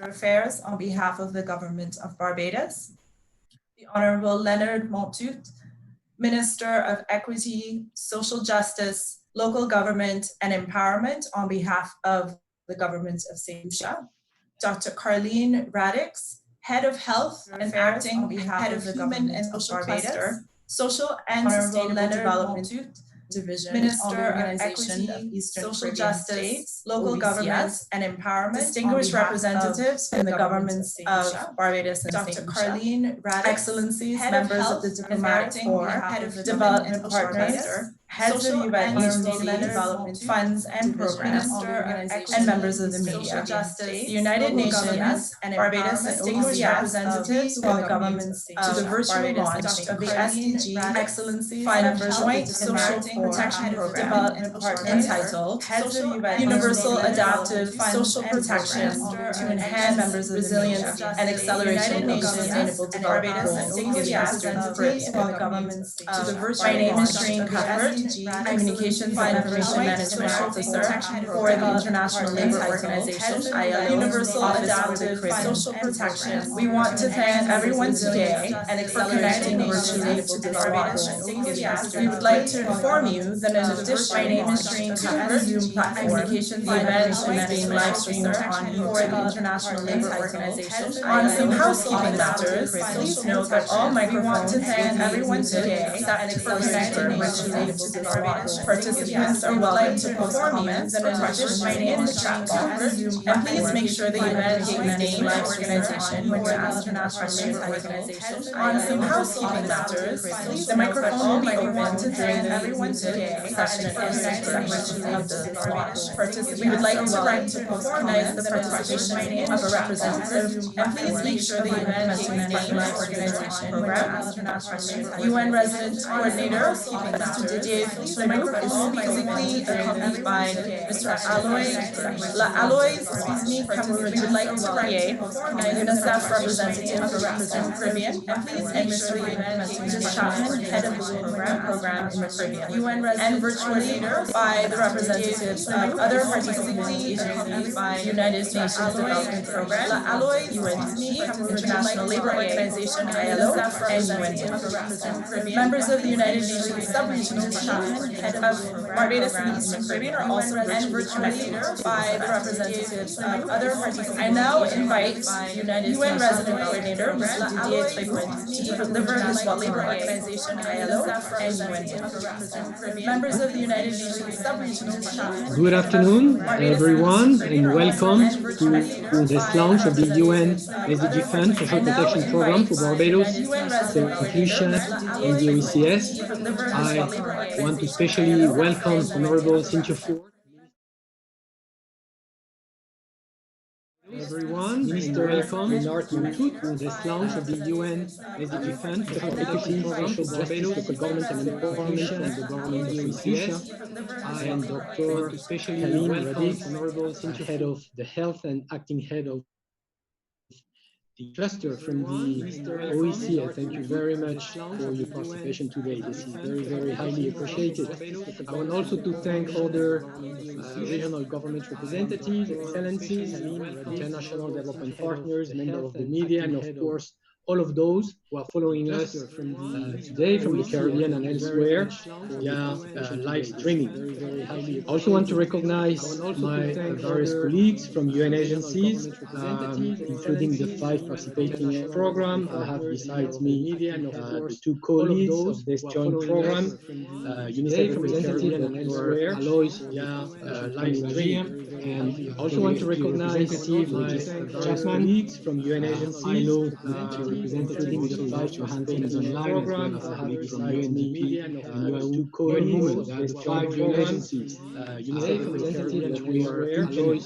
Affairs on behalf of the Government of Barbados, the Honorable Leonard Montout, Minister of Equity, Social Justice, Local Government and Empowerment on behalf of the Government of St. Lucia, Dr. Carleen Radix, Head of Health and Acting Head of Human and Social Cluster, Social and Sustainable Development Division, Minister of Equity, Social Justice, Local Government and Empowerment, distinguished representatives from the governments of Barbados and St. Lucia, Excellencies, members of the Diplomatic Corps, Head of Development Partners, heads of UN Sustainable Development Funds and Programs, and members of the media. The United Nations and Barbados distinguished representatives from the governments to the virtual launch of the SDG Fund Joint Protection Program entitled Universal Adaptive Social Protection to enhance members' resilience and acceleration of sustainable development goals in the Western Caribbean. My name is Shireen Cuthbert, Communications and Information Management Officer for the International Labour Organization, ILO, Universal Adaptive Social Protection. We want to thank everyone today and for connecting virtually to this Barbados. We would like to inform you that in addition, my name is Shireen Cuthbert, Zoom platform, Communications and Information Management live streamed on for the International Labour Organization. On some housekeeping matters, please note that all microphones to thank everyone today except for connecting virtually to this Barbados. Participants are welcome to post comments or questions in the chat box, and please make sure that you indicate the name of organization when you ask International Labour Organization. On some housekeeping matters, the microphone will be open to thank everyone today except for connecting of the Barbados. We would like to recognize the participation of a representative, and please make sure that you indicate the name of organization program. UN Resident Coordinator, Mr. Didier, the microphone is physically accompanied by Mr. Aloys, we would like to create UNICEF representative of the Caribbean, and please make sure that Mr. Chapman, Head of the program in the Caribbean. UN and virtually by the representatives of other participants by United Nations Development Program, UNDP, International Labour Organization, ILO, and UNDP. Members of the United Nations Sub-Regional Team, Head of Barbados and the Eastern Caribbean are also virtually by the representatives of other participants. I now invite UN Resident Coordinator, Mr. Didier to deliver his Labour Organization, ILO, and UNDP. Members of the United Nations Sub-Regional Team. Good afternoon, everyone, and welcome to this launch of the UN SDG Fund Social Protection Program for Barbados, St. Lucia, and the OECS. I want to especially welcome Honorable Cynthia Ford, everyone, Minister, welcome to this launch of the UN SDG Fund for Equity, Social Justice, Local Government and Empowerment, and the Government of UNICEF. I am Dr. especially Carleen Radix, Honorable Cynthia, Head of the Health and Acting Head of the cluster from the OECS. Thank you very much for your participation today. This is very, very highly appreciated. I want also to thank other regional government representatives, excellencies, international development partners, members of the media, and of course, all of those who are following us today from the Caribbean and elsewhere via live streaming. I also want to recognize my various colleagues from UN agencies, including the 5 participating in the program. I have besides me the 2 co-leads of this joint program, UNICEF representative and elsewhere, Aloys via live stream. And I also want to recognize my Chapman from UN agencies, ILO, representing the 5 participating in the program. I have from UNDP and 2 co-leads of this joint program, UNICEF representative and we are employees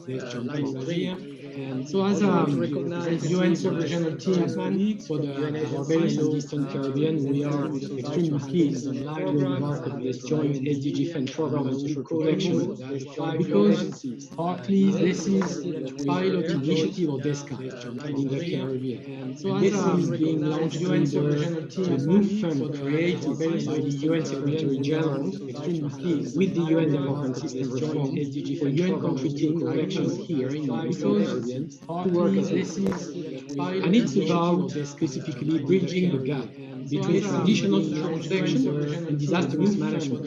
this joint program. And so as a UN sub-regional team for the Barbados and Eastern Caribbean, we are extremely pleased to be part of this joint SDG Fund program on social protection, because partly this is a pilot initiative of this kind in the Caribbean. So this is being launched under a new fund created by the UN Secretary General with the UN Development System reform for UN country team elections here in the to work as this is, and it's about specifically bridging the gap between traditional social protection and disaster risk management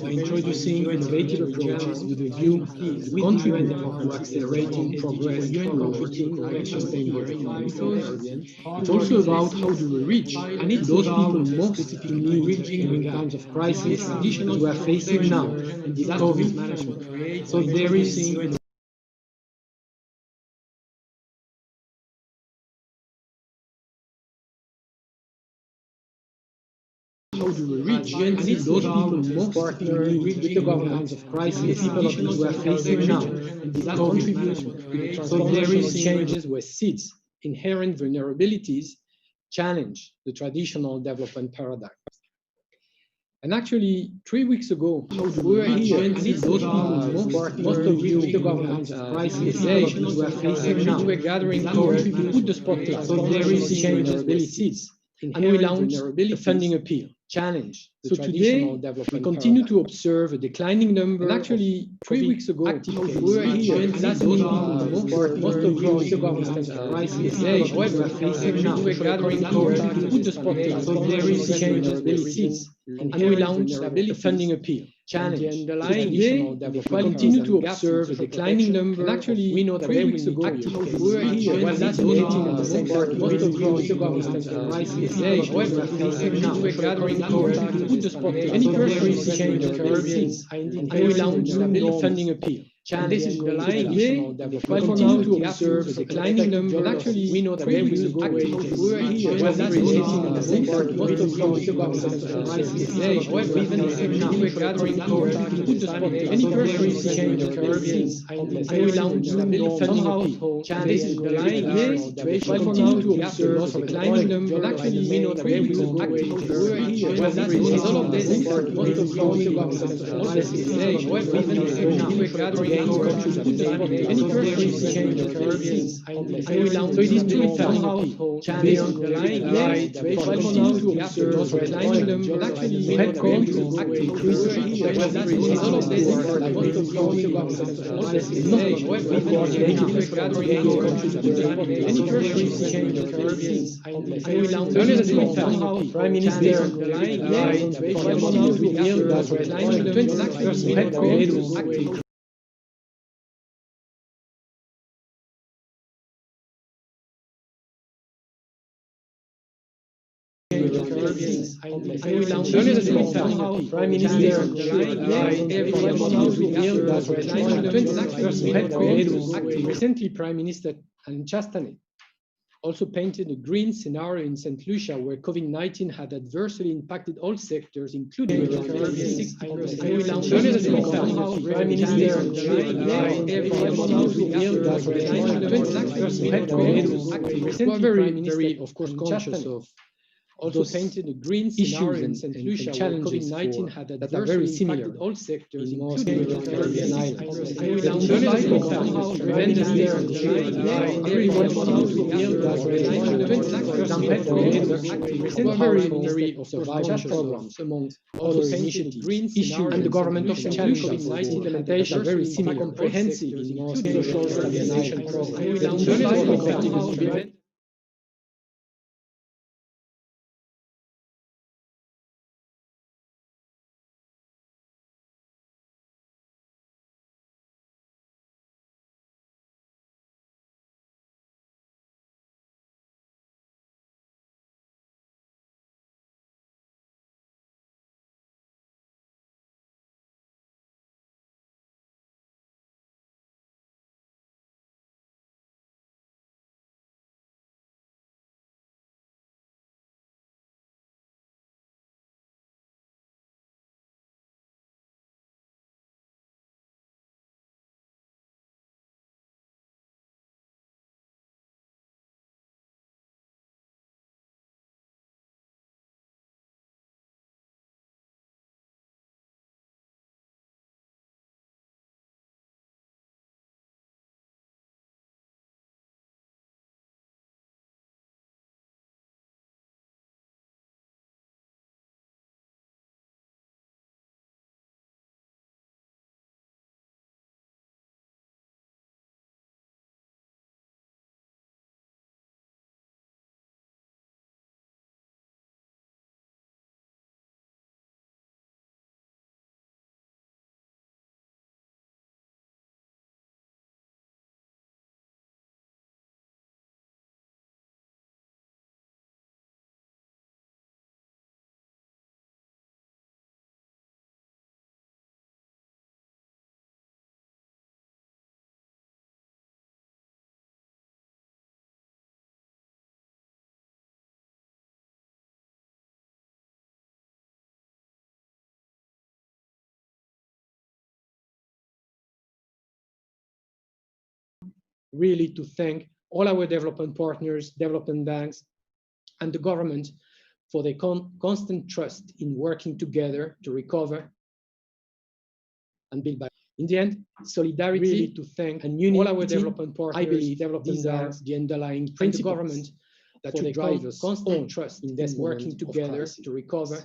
by introducing innovative approaches with a view to contribute to accelerating progress towards a sustainable economic growth. It's also about how do we reach those people most in need during times of crisis as we are facing now, and COVID management. So there is how do we reach those people most in need with the governments of crisis, people of we are facing now, and contribute to the transformational changes where seeds inherent vulnerabilities challenge the traditional development paradigm. And actually, 3 weeks ago, we were here, and it's those people, most of you, the government crisis, people we are facing now, we were gathering here to put the spotlight. So there is changes, vulnerabilities, and we launched a funding appeal, challenge. So today, we continue to observe a declining number. And actually, 3 weeks ago, we were here, and that's those people, most of you, the government crisis, people we are facing now, we were gathering here to put the spotlight. So there is changes, vulnerabilities, and we launched a funding appeal, challenge. Today, we continue to observe a declining number. And actually, we know that 3 weeks ago, we were here, and that's those people, most of you, the government crisis, people we are facing now, we were gathering here to put the spotlight. Any person who change the Caribbean, and we launched a funding appeal. And this is underlying today, we continue to observe a declining number. And actually, we know that 3 weeks ago, we were here, and that's those people, most of you, the government crisis, however, even we were gathering here to put the spotlight. Any person who change the Caribbean, and we launched a funding appeal. And this is underlying today, we continue to observe a declining number. And actually, we know that 3 weeks ago, we were here, and that's all of this, most of you, the government crisis, however, even we were gathering here to put the spotlight. Any person who change the Caribbean, and we launched so it is true somehow based on the line light, we continue to observe a declining number. And actually, we had called to increase all of this, most of you, the government crisis, however, even we were gathering here to put the spotlight. Any person who change the Caribbean, and we launched earlier this month, somehow Prime Minister the line light, we continue to observe a declining number. And actually, we had called to and we launched earlier this month, somehow Prime Minister recently Prime Minister and Chastane also painted a green scenario in St. Lucia where COVID-19 had adversely impacted all sectors, including the Caribbean. And we launched earlier this month, somehow Prime Minister very, of course, conscious of also painted a green issues and St. Lucia challenges COVID-19 had that are very similar in all sectors, including the Caribbean islands. And we launched somehow tremendous there and everyone to build very, of course, conscious programs among other initiatives, issues, and the government of St. Lucia COVID-19 implementation are very similar, comprehensive in most social stabilization programs. really to thank all our development partners, development banks, and the government for their constant trust in working together to recover and build back. In the end, solidarity really to thank and unity, all our development partners, I believe these are the underlying principles government that should drive us constant trust in this working together to recover.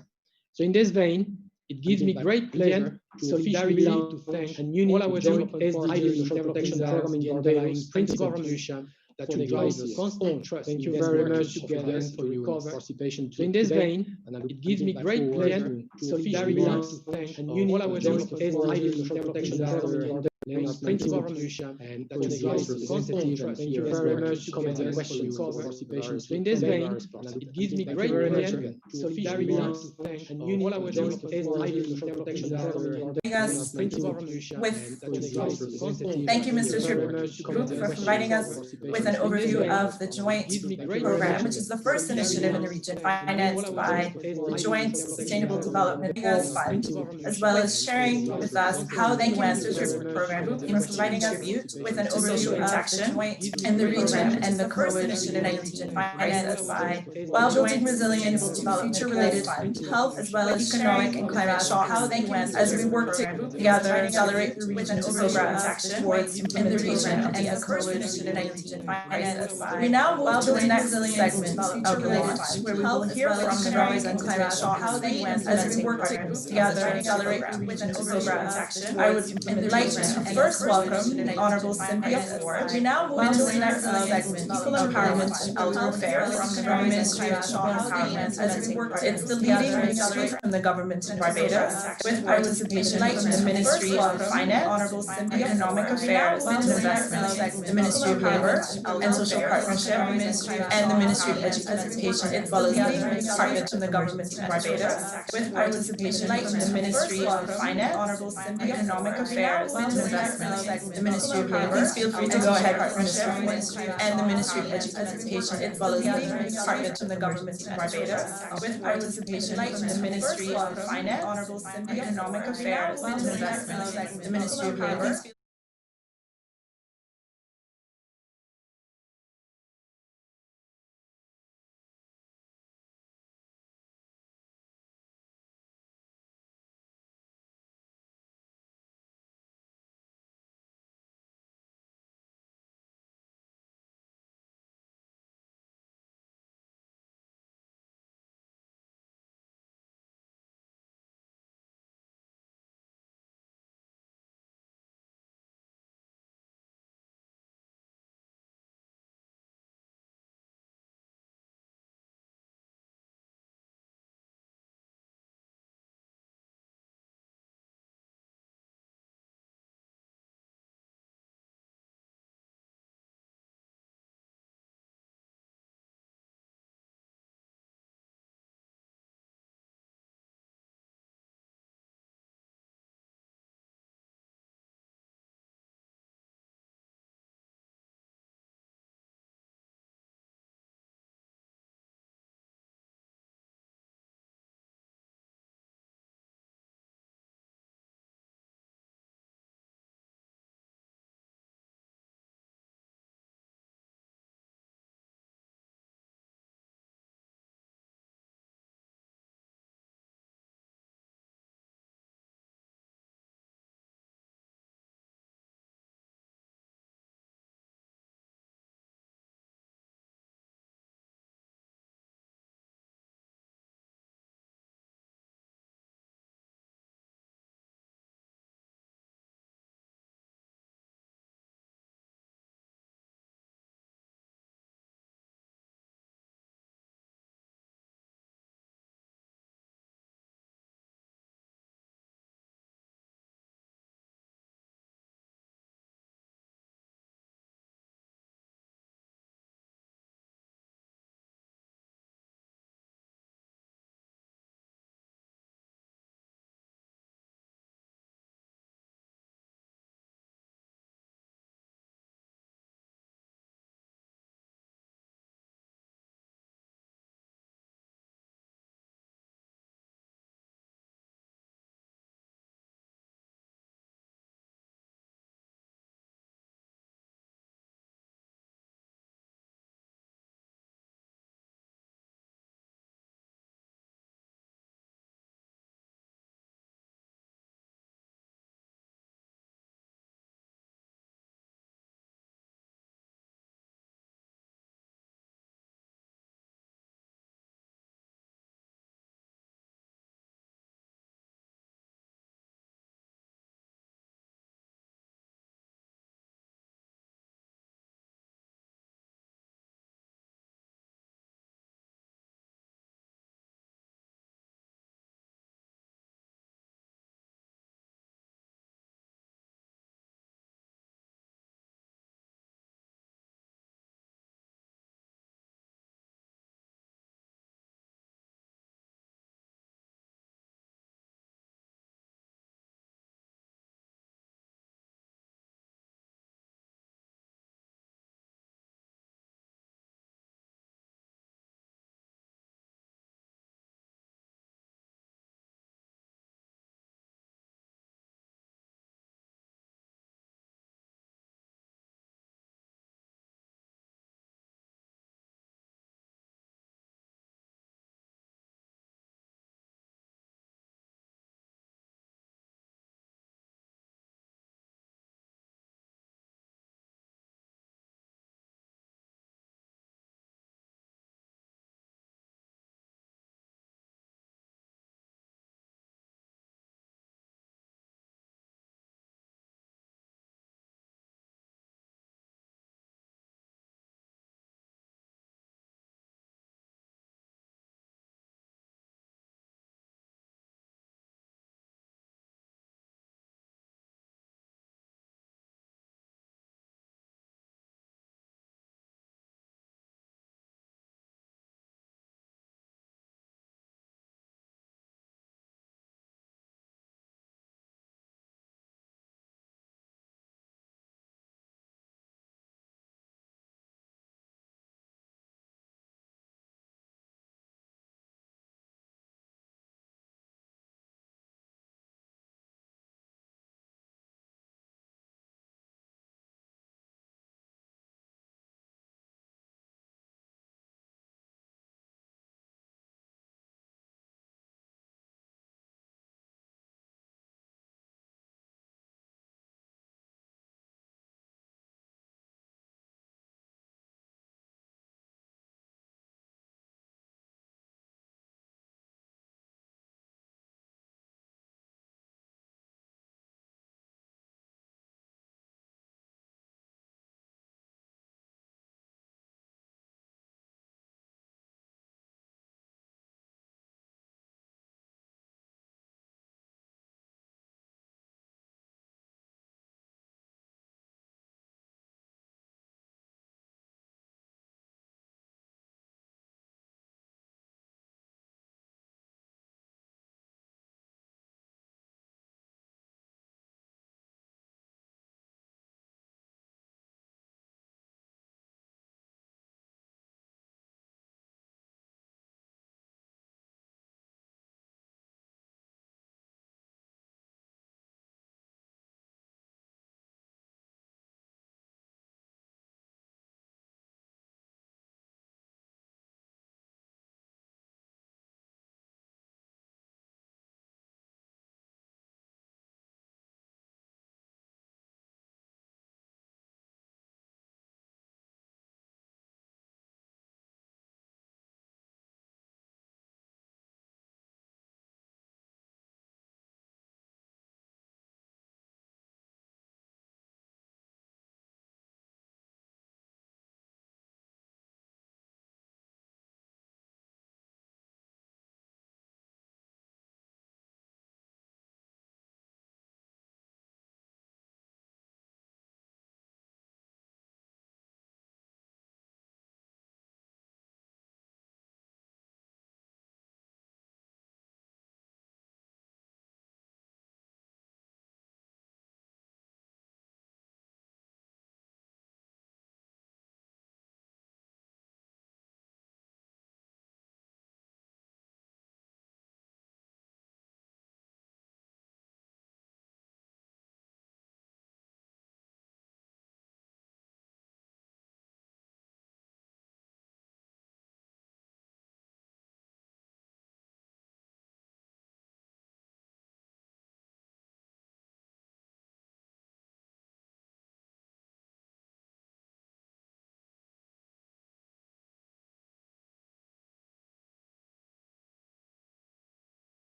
So in this vein, it gives me great pleasure to solidarity to thank and unity all our Joint SDG Protection Program in Barbados, principles Lucia, that should drive us constant trust. Thank you very much together for your participation. So in this vein, it gives me great pleasure to solidarity to thank and unity all our Joint SDG Protection Program in principles Lucia, and that should drive us constant trust. Thank you very much comments and questions for your participation. So in this vein, it gives me great pleasure to solidarity to thank and unity all our Joint SDG Protection Program Thank you, Mr. Group, for providing us with an overview of the Joint Program, which is the first initiative in the region financed by the Joint Sustainable Development Fund, as well as sharing with us how the UN Program is providing us with an overview of action in the region and the first initiative in the region financed by while building resilience to future-related health, as well as economic and climate shock, how the UN as we work together accelerate the region to progress towards in the region and the first initiative in the region financed by. We now move to the next segment of the launch, where we will hear from economic and climate shock, how the UN as we work together accelerate the region to progress action. I would like to first welcome the Honorable Cynthia Ford. We now move to the next segment, Equal Empowerment and Elder Affairs from the Ministry of Empowerment as we work. It's the leading ministry from the government of Barbados, with participation from the Ministry of Finance, Honorable Cynthia Economic Affairs and Investment, the Ministry of Labor and Social Partnership, and the Ministry of Education, as well as leading departments from the government of Barbados, with participation from the Ministry of Finance, Honorable Cynthia Economic Affairs and Investment, the Ministry of Labor. Please feel free to go ahead, Partnership, and the Ministry of Education, as well as leading departments from the government of Barbados, with participation from the Ministry of Finance, Honorable Cynthia Economic Affairs and Investment, the Ministry of Labor.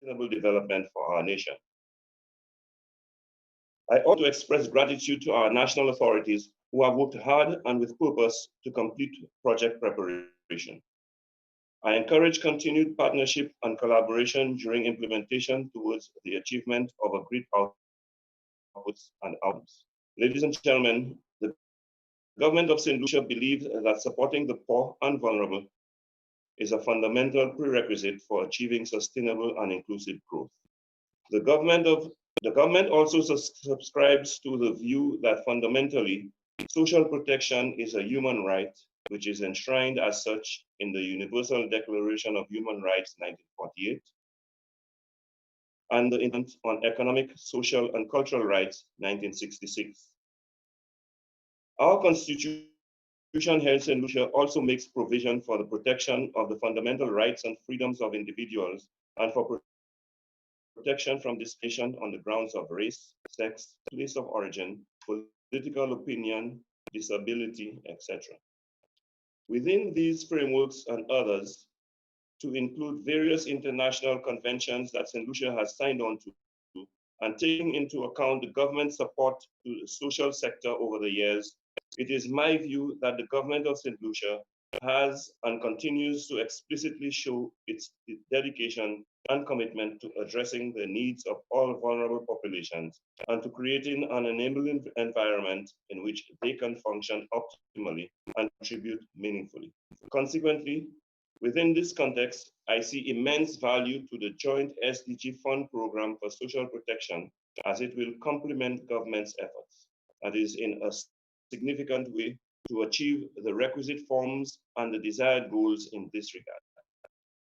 sustainable development for our nation. I also express gratitude to our national authorities who have worked hard and with purpose to complete project preparation. I encourage continued partnership and collaboration during implementation towards the achievement of a great outputs and outcomes. Ladies and gentlemen, the government of St. Lucia believes that supporting the poor and vulnerable is a fundamental prerequisite for achieving sustainable and inclusive growth. The government also subscribes to the view that fundamentally, social protection is a human right, which is enshrined as such in the Universal Declaration of Human Rights, 1948, and the Intent on Economic, Social, and Cultural Rights, 1966. Our Constitution here in St. Lucia also makes provision for the protection of the fundamental rights and freedoms of individuals and for protection from discrimination on the grounds of race, sex, place of origin, political opinion, disability, etc. Within these frameworks and others, to include various international conventions that St. Lucia has signed on to, and taking into account the government support to the social sector over the years, it is my view that the government of St. Lucia has and continues to explicitly show its dedication and commitment to addressing the needs of all vulnerable populations and to creating an enabling environment in which they can function optimally and contribute meaningfully. Consequently, within this context, I see immense value to the Joint SDG Fund Program for Social Protection as it will complement government's efforts, that is, in a significant way to achieve the requisite forms and the desired goals in this regard.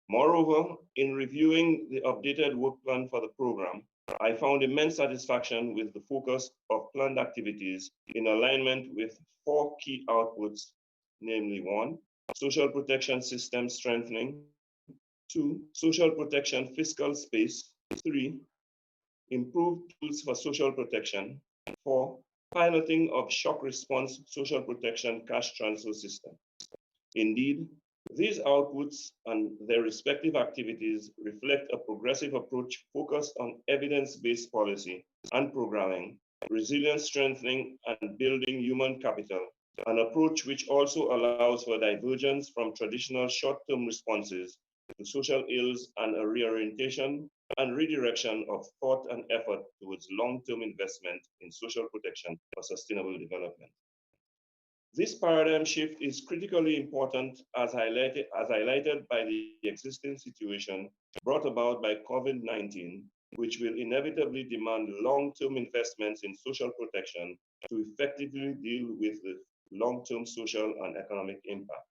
Moreover, in reviewing the updated work plan for the program, I found immense satisfaction with the focus of planned activities in alignment with 4 key outputs, namely 1, social protection system strengthening, 2, social protection fiscal space, 3, improved tools for social protection, 4, piloting of shock response social protection cash transfer system. Indeed, these outputs and their respective activities reflect a progressive approach focused on evidence-based policy and programming, resilience strengthening and building human capital, an approach which also allows for divergence from traditional short-term responses to social ills and a reorientation and redirection of thought and effort towards long-term investment in social protection for sustainable development. This paradigm shift is critically important as highlighted by the existing situation brought about by COVID-19, which will inevitably demand long-term investments in social protection to effectively deal with the long-term social and economic impacts.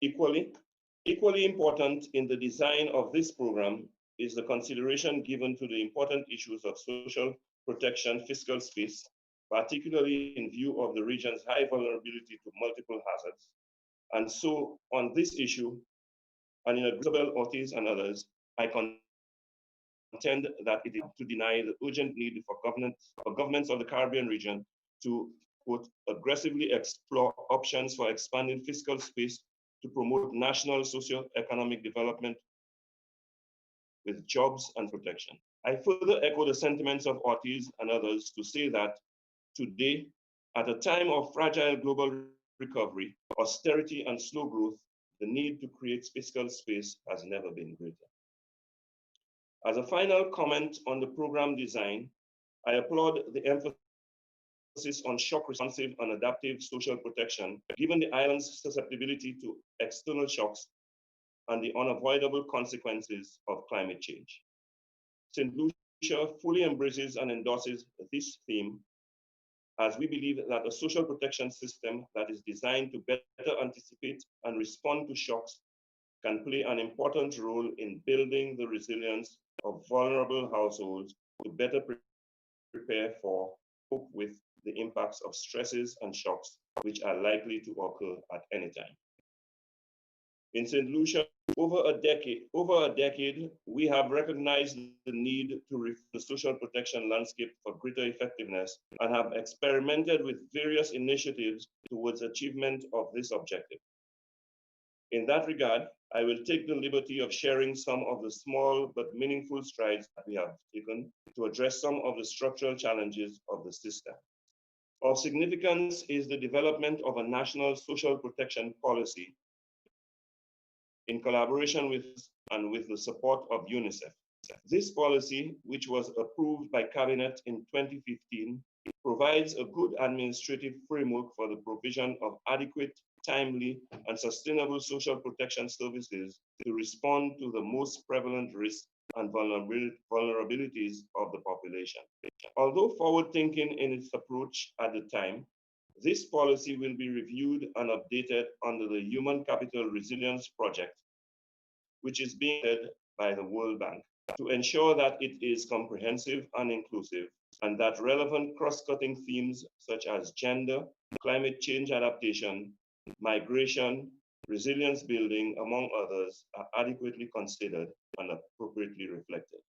Equally important in the design of this program is the consideration given to the important issues of social protection fiscal space, particularly in view of the region's high vulnerability to multiple hazards. And so on this issue, and in Isabel Ortiz and others, I contend that it is to deny the urgent need for governments of the Caribbean region to, quote, aggressively explore options for expanding fiscal space to promote national socio-economic development with jobs and protection. I further echo the sentiments of Ortiz and others to say that today, at a time of fragile global recovery, austerity, and slow growth, the need to create fiscal space has never been greater. As a final comment on the program design, I applaud the emphasis on shock responsive and adaptive social protection, given the island's susceptibility to external shocks and the unavoidable consequences of climate change. St. Lucia fully embraces and endorses this theme, as we believe that a social protection system that is designed to better anticipate and respond to shocks can play an important role in building the resilience of vulnerable households to better prepare for, cope with the impacts of stresses and shocks which are likely to occur at any time. In St. Lucia, over a decade, we have recognized the need to reform the social protection landscape for greater effectiveness and have experimented with various initiatives towards achievement of this objective. In that regard, I will take the liberty of sharing some of the small but meaningful strides that we have taken to address some of the structural challenges of the system. Of significance is the development of a national social protection policy in collaboration with the support of UNICEF. This policy, which was approved by Cabinet in 2015, provides a good administrative framework for the provision of adequate, timely, and sustainable social protection services to respond to the most prevalent risks and vulnerabilities of the population. Although forward-thinking in its approach at the time, this policy will be reviewed and updated under the Human Capital Resilience Project, which is being led by the World Bank, to ensure that it is comprehensive and inclusive, and that relevant cross-cutting themes such as gender, climate change adaptation, migration, resilience building, among others, are adequately considered and appropriately reflected.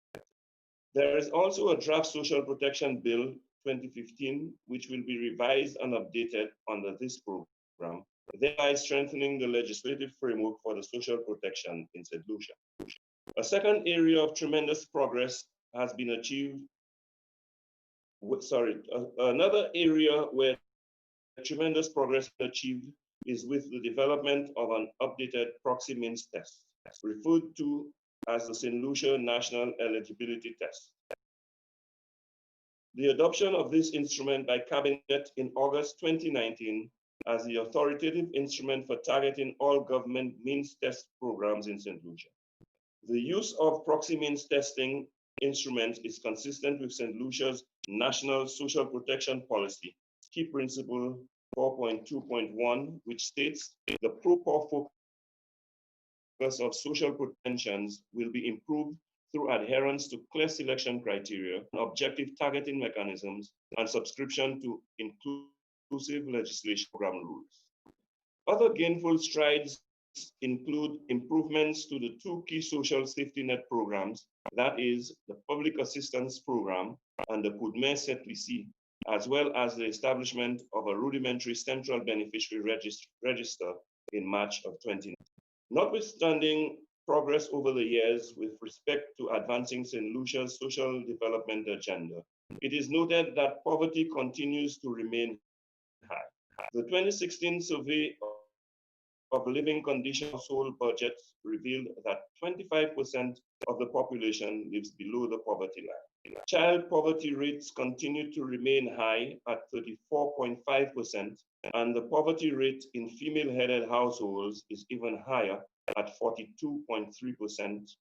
There is also a draft Social Protection Bill 2015, which will be revised and updated under this program, thereby strengthening the legislative framework for the social protection in St. Lucia. A second area of tremendous progress has been achieved. Another area where tremendous progress achieved is with the development of an updated proxy means test, referred to as the St. Lucia National Eligibility Test. The adoption of this instrument by Cabinet in August 2019 as the authoritative instrument for targeting all government means test programs in St. Lucia. The use of proxy means testing instruments is consistent with St. Lucia's National Social Protection Policy, Key Principle 4.2.1, which states the proper focus of social protections will be improved through adherence to clear selection criteria, objective targeting mechanisms, and subscription to inclusive legislation program rules. Other gainful strides include improvements to the two key social safety net programs, that is, the Public Assistance Program and the Kudme Setlisi, as well as the establishment of a rudimentary central beneficiary register in March of 2019. Notwithstanding progress over the years with respect to advancing St. Lucia's social development agenda, it is noted that poverty continues to remain high. The 2016 survey of living conditions household budgets revealed that 25% of the population lives below the poverty line. Child poverty rates continue to remain high at 34.5%, and the poverty rate in female-headed households is even higher at 42.3%,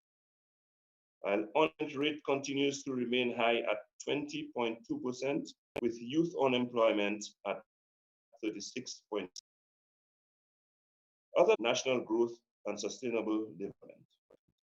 while unemployment rate continues to remain high at 20.2%, with youth unemployment at 36%. Other national growth and sustainable development.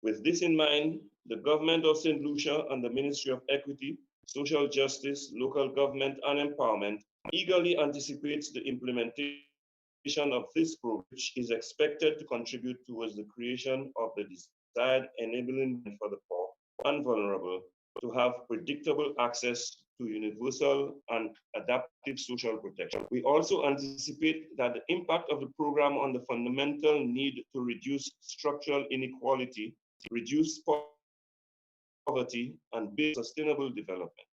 With this in mind, the government of St. Lucia and the Ministry of Equity, Social Justice, Local Government and Empowerment eagerly anticipates the implementation of this program, which is expected to contribute towards the creation of the desired enabling for the poor and vulnerable to have predictable access to universal and adaptive social protection. We also anticipate that the impact of the program on the fundamental need to reduce structural inequality, reduce poverty, and build sustainable development.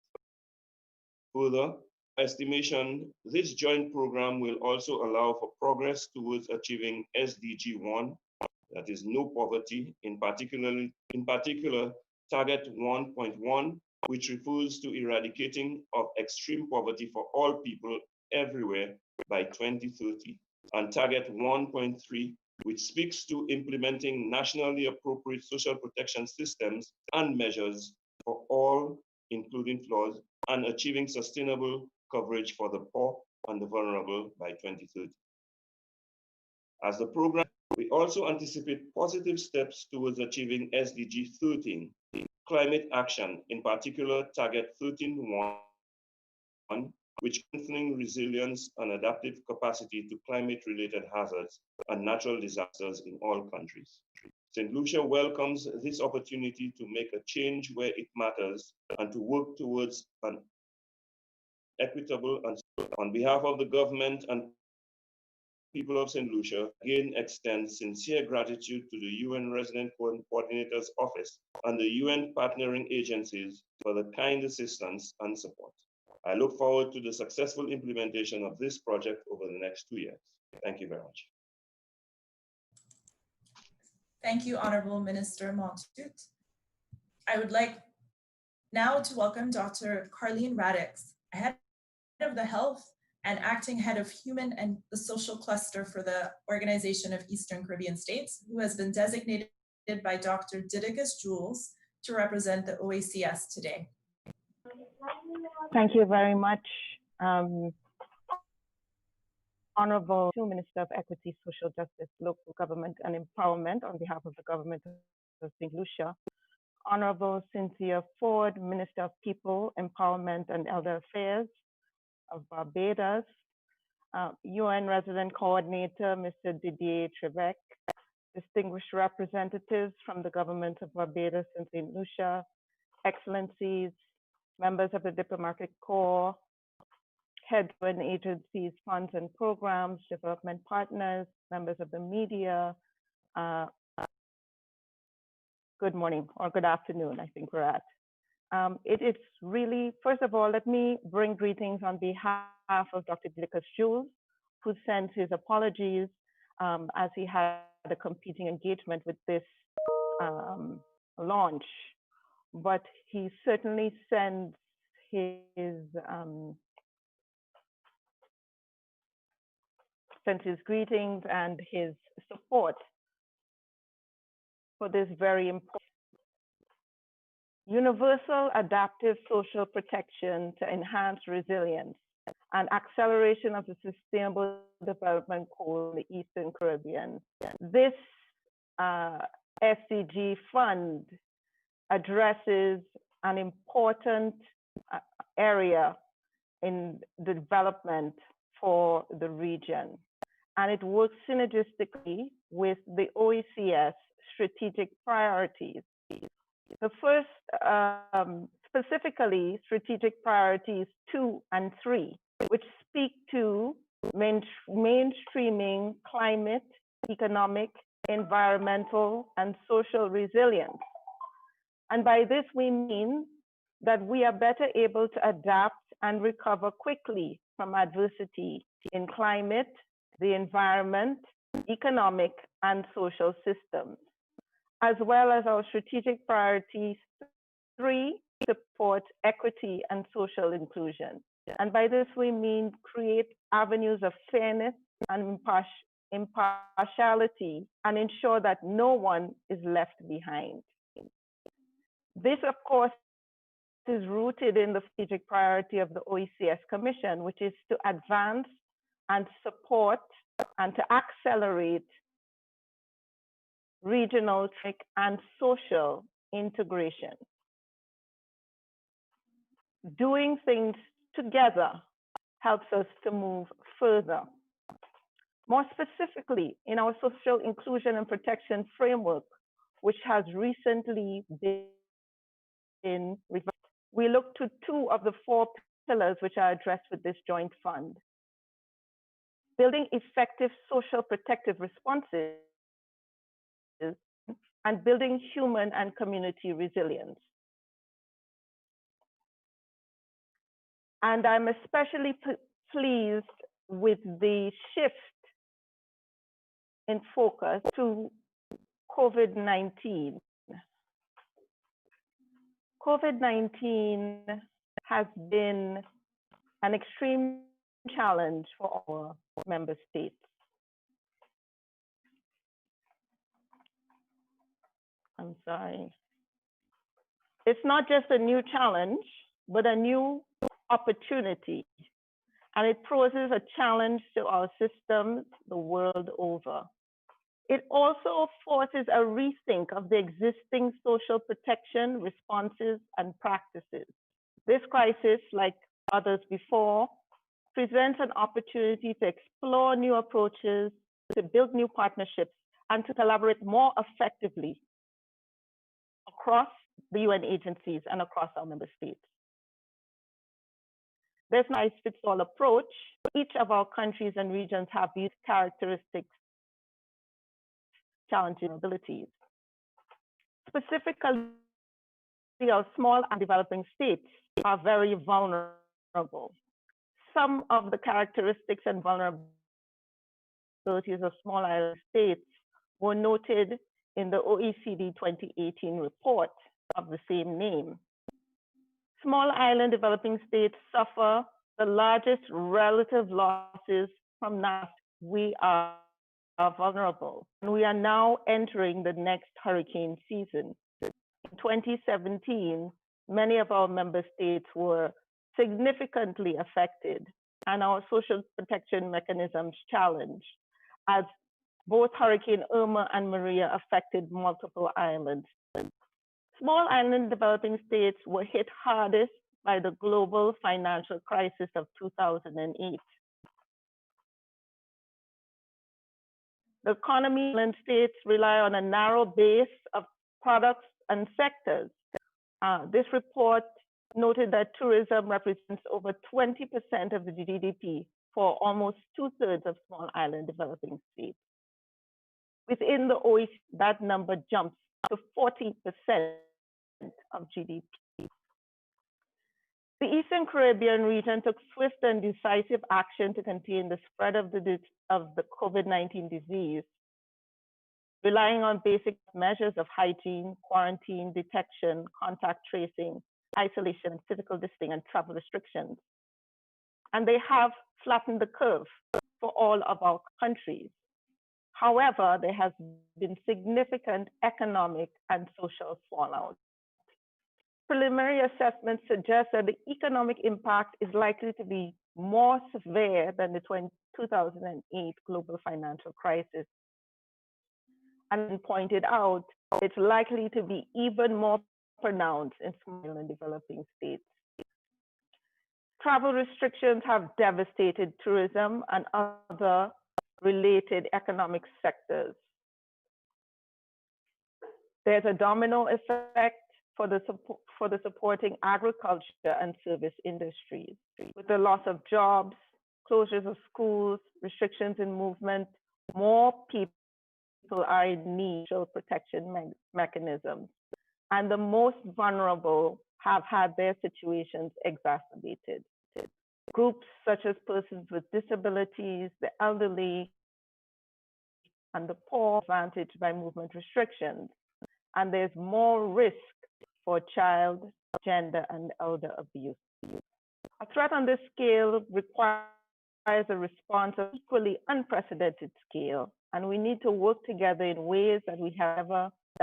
Further, estimation, this joint program will also allow for progress towards achieving SDG 1, that is no poverty, in particular target 1.1, which refers to eradicating of extreme poverty for all people everywhere by 2030, and target 1.3, which speaks to implementing nationally appropriate social protection systems and measures for all, including flaws, and achieving sustainable coverage for the poor and the vulnerable by 2030. As the program, we also anticipate positive steps towards achieving SDG 13, climate action, in particular target 13.1, which strengthening resilience and adaptive capacity to climate-related hazards and natural disasters in all countries. St. Lucia welcomes this opportunity to make a change where it matters and to work towards an equitable and on behalf of the government and people of St. Lucia again extend sincere gratitude to the UN Resident Coordinator's Office and the UN partnering agencies for the kind assistance and support. I look forward to the successful implementation of this project over the next 2 years. Thank you very much. Thank you, Honorable Minister Montoute. I would like now to welcome Dr. Carleen Radix, Head of the Health and Acting Head of Human and the Social Cluster for the Organization of Eastern Caribbean States, who has been designated by Dr. Didicus Jules to represent the OECS today. Thank you very much, Honorable Minister of Equity, Social Justice, Local Government and Empowerment on behalf of the government of St. Lucia. Honorable Cynthia Ford, Minister of People, Empowerment and Elder Affairs of Barbados. UN Resident Coordinator, Mr. Didier Trevec. Distinguished representatives from the government of Barbados and St. Lucia. Excellencies, members of the Diplomatic Corps, heads of agencies, funds and programs, development partners, members of the media. Good morning or good afternoon, I think we're at. It is really, first of all, let me bring greetings on behalf of Dr. Didicus Jules, who sends his apologies as he had a competing engagement with this launch. But he certainly sends his greetings and his support for this very important universal adaptive social protection to enhance resilience and acceleration of the Sustainable Development Goal in the Eastern Caribbean. This SDG Fund addresses an important area in the development for the region. And it works synergistically with the OECS strategic priorities. The first, specifically strategic priorities 2 and 3, which speak to mainstreaming climate, economic, environmental, and social resilience. And by this, we mean that we are better able to adapt and recover quickly from adversity in climate, the environment, economic, and social systems, as well as our strategic priorities 3, support equity and social inclusion. And by this, we mean create avenues of fairness and impartiality and ensure that no one is left behind. This, of course, is rooted in the strategic priority of the OECS Commission, which is to advance and support and to accelerate regional and social integration. Doing things together helps us to move further. More specifically, in our social inclusion and protection framework, which has recently been revised, we look to 2 of the 4 pillars which are addressed with this joint fund. Building effective social protective responses and building human and community resilience. And I'm especially pleased with the shift in focus to COVID-19. COVID-19 has been an extreme challenge for our member states. I'm sorry. It's not just a new challenge, but a new opportunity. And it poses a challenge to our systems the world over. It also forces a rethink of the existing social protection responses and practices. This crisis, like others before, presents an opportunity to explore new approaches, to build new partnerships, and to collaborate more effectively across the UN agencies and across our member states. There's no one-size-fits-all approach. Each of our countries and regions have these characteristics, challenges, and abilities. Specifically, our small and developing states are very vulnerable. Some of the characteristics and vulnerabilities of small island states were noted in the OECD 2018 report of the same name. Small island developing states suffer the largest relative losses from NAS. We are vulnerable. And we are now entering the next hurricane season. In 2017, many of our member states were significantly affected and our social protection mechanisms challenged as both Hurricane Irma and Maria affected multiple islands. Small island developing states were hit hardest by the global financial crisis of 2008. The economy in states rely on a narrow base of products and sectors. This report noted that tourism represents over 20% of the GDP for almost 2/3 of small island developing states. Within the OECD, that number jumps to 40% of GDP. The Eastern Caribbean region took swift and decisive action to contain the spread of the COVID-19 disease, relying on basic measures of hygiene, quarantine, detection, contact tracing, isolation, physical distancing, and travel restrictions. And they have flattened the curve for all of our countries. However, there has been significant economic and social fallout. Preliminary assessments suggest that the economic impact is likely to be more severe than the 2008 global financial crisis. And pointed out, it's likely to be even more pronounced in small and developing states. Travel restrictions have devastated tourism and other related economic sectors. There's a domino effect for the supporting agriculture and service industries. With the loss of jobs, closures of schools, restrictions in movement, more people are in need of social protection mechanisms. And the most vulnerable have had their situations exacerbated. Groups such as persons with disabilities, the elderly, and the poor are advantaged by movement restrictions. And there's more risk for child, gender, and elder abuse. A threat on this scale requires a response of equally unprecedented scale, and we need to work together in ways that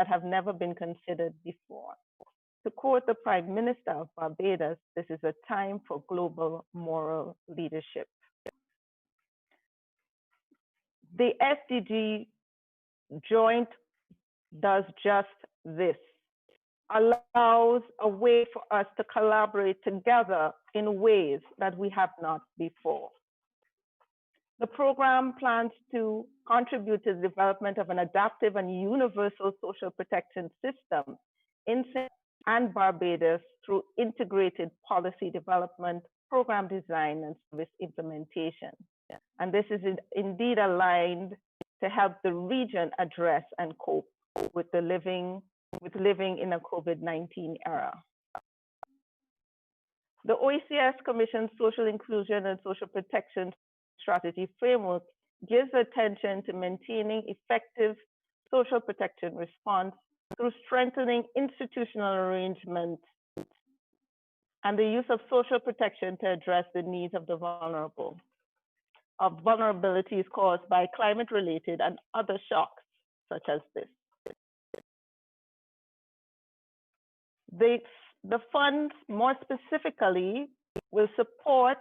have never been considered before. To quote the Prime Minister of Barbados, this is a time for global moral leadership. The SDG Joint does just this, allows a way for us to collaborate together in ways that we have not before. The program plans to contribute to the development of an adaptive and universal social protection system in and Barbados through integrated policy development, program design, and service implementation. And this is indeed aligned to help the region address and cope with living in a COVID-19 era. The OECS Commission's Social Inclusion and Social Protection Strategy Framework gives attention to maintaining effective social protection response through strengthening institutional arrangements and the use of social protection to address the needs of the vulnerable, of vulnerabilities caused by climate-related and other shocks such as this. The funds, more specifically, will support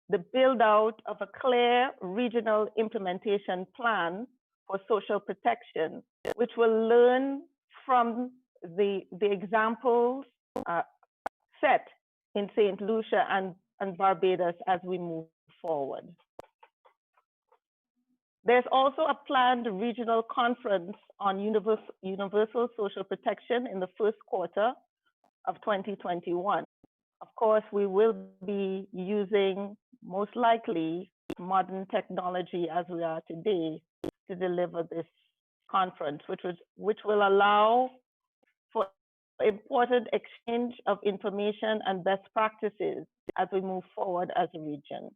the build-out of a clear regional implementation plan for social protection, which will learn from the examples set in St. Lucia and Barbados as we move forward. There's also a planned regional conference on universal social protection in the first quarter of 2021. Of course, we will be using, most likely, modern technology as we are today to deliver this conference, which will allow for important exchange of information and best practices as we move forward as a region.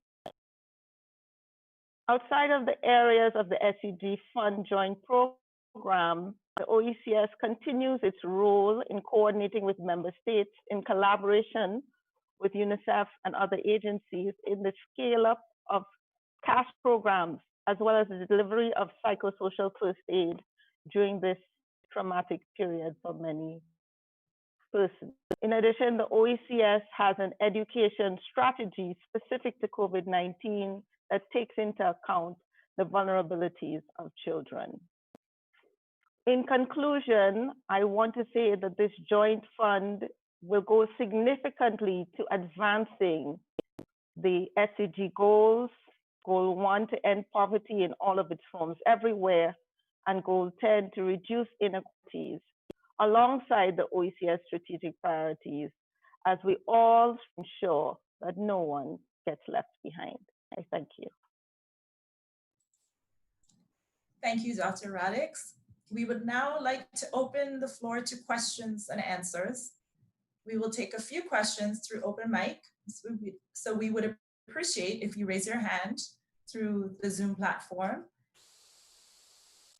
Outside of the areas of the SDG Fund Joint Programme, the OECS continues its role in coordinating with member states in collaboration with UNICEF and other agencies in the scale-up of cash programs, as well as the delivery of psychosocial first aid during this traumatic period for many persons. In addition, the OECS has an education strategy specific to COVID-19 that takes into account the vulnerabilities of children. In conclusion, I want to say that this joint fund will go significantly to advancing the SDG goals, Goal 1 to end poverty in all of its forms everywhere, and Goal 10 to reduce inequalities, alongside the OECS strategic priorities, as we all ensure that no one gets left behind. I thank you. Thank you, Dr. Radix. We would now like to open the floor to questions and answers. We will take a few questions through open mic, so we would appreciate if you raise your hand through the Zoom platform.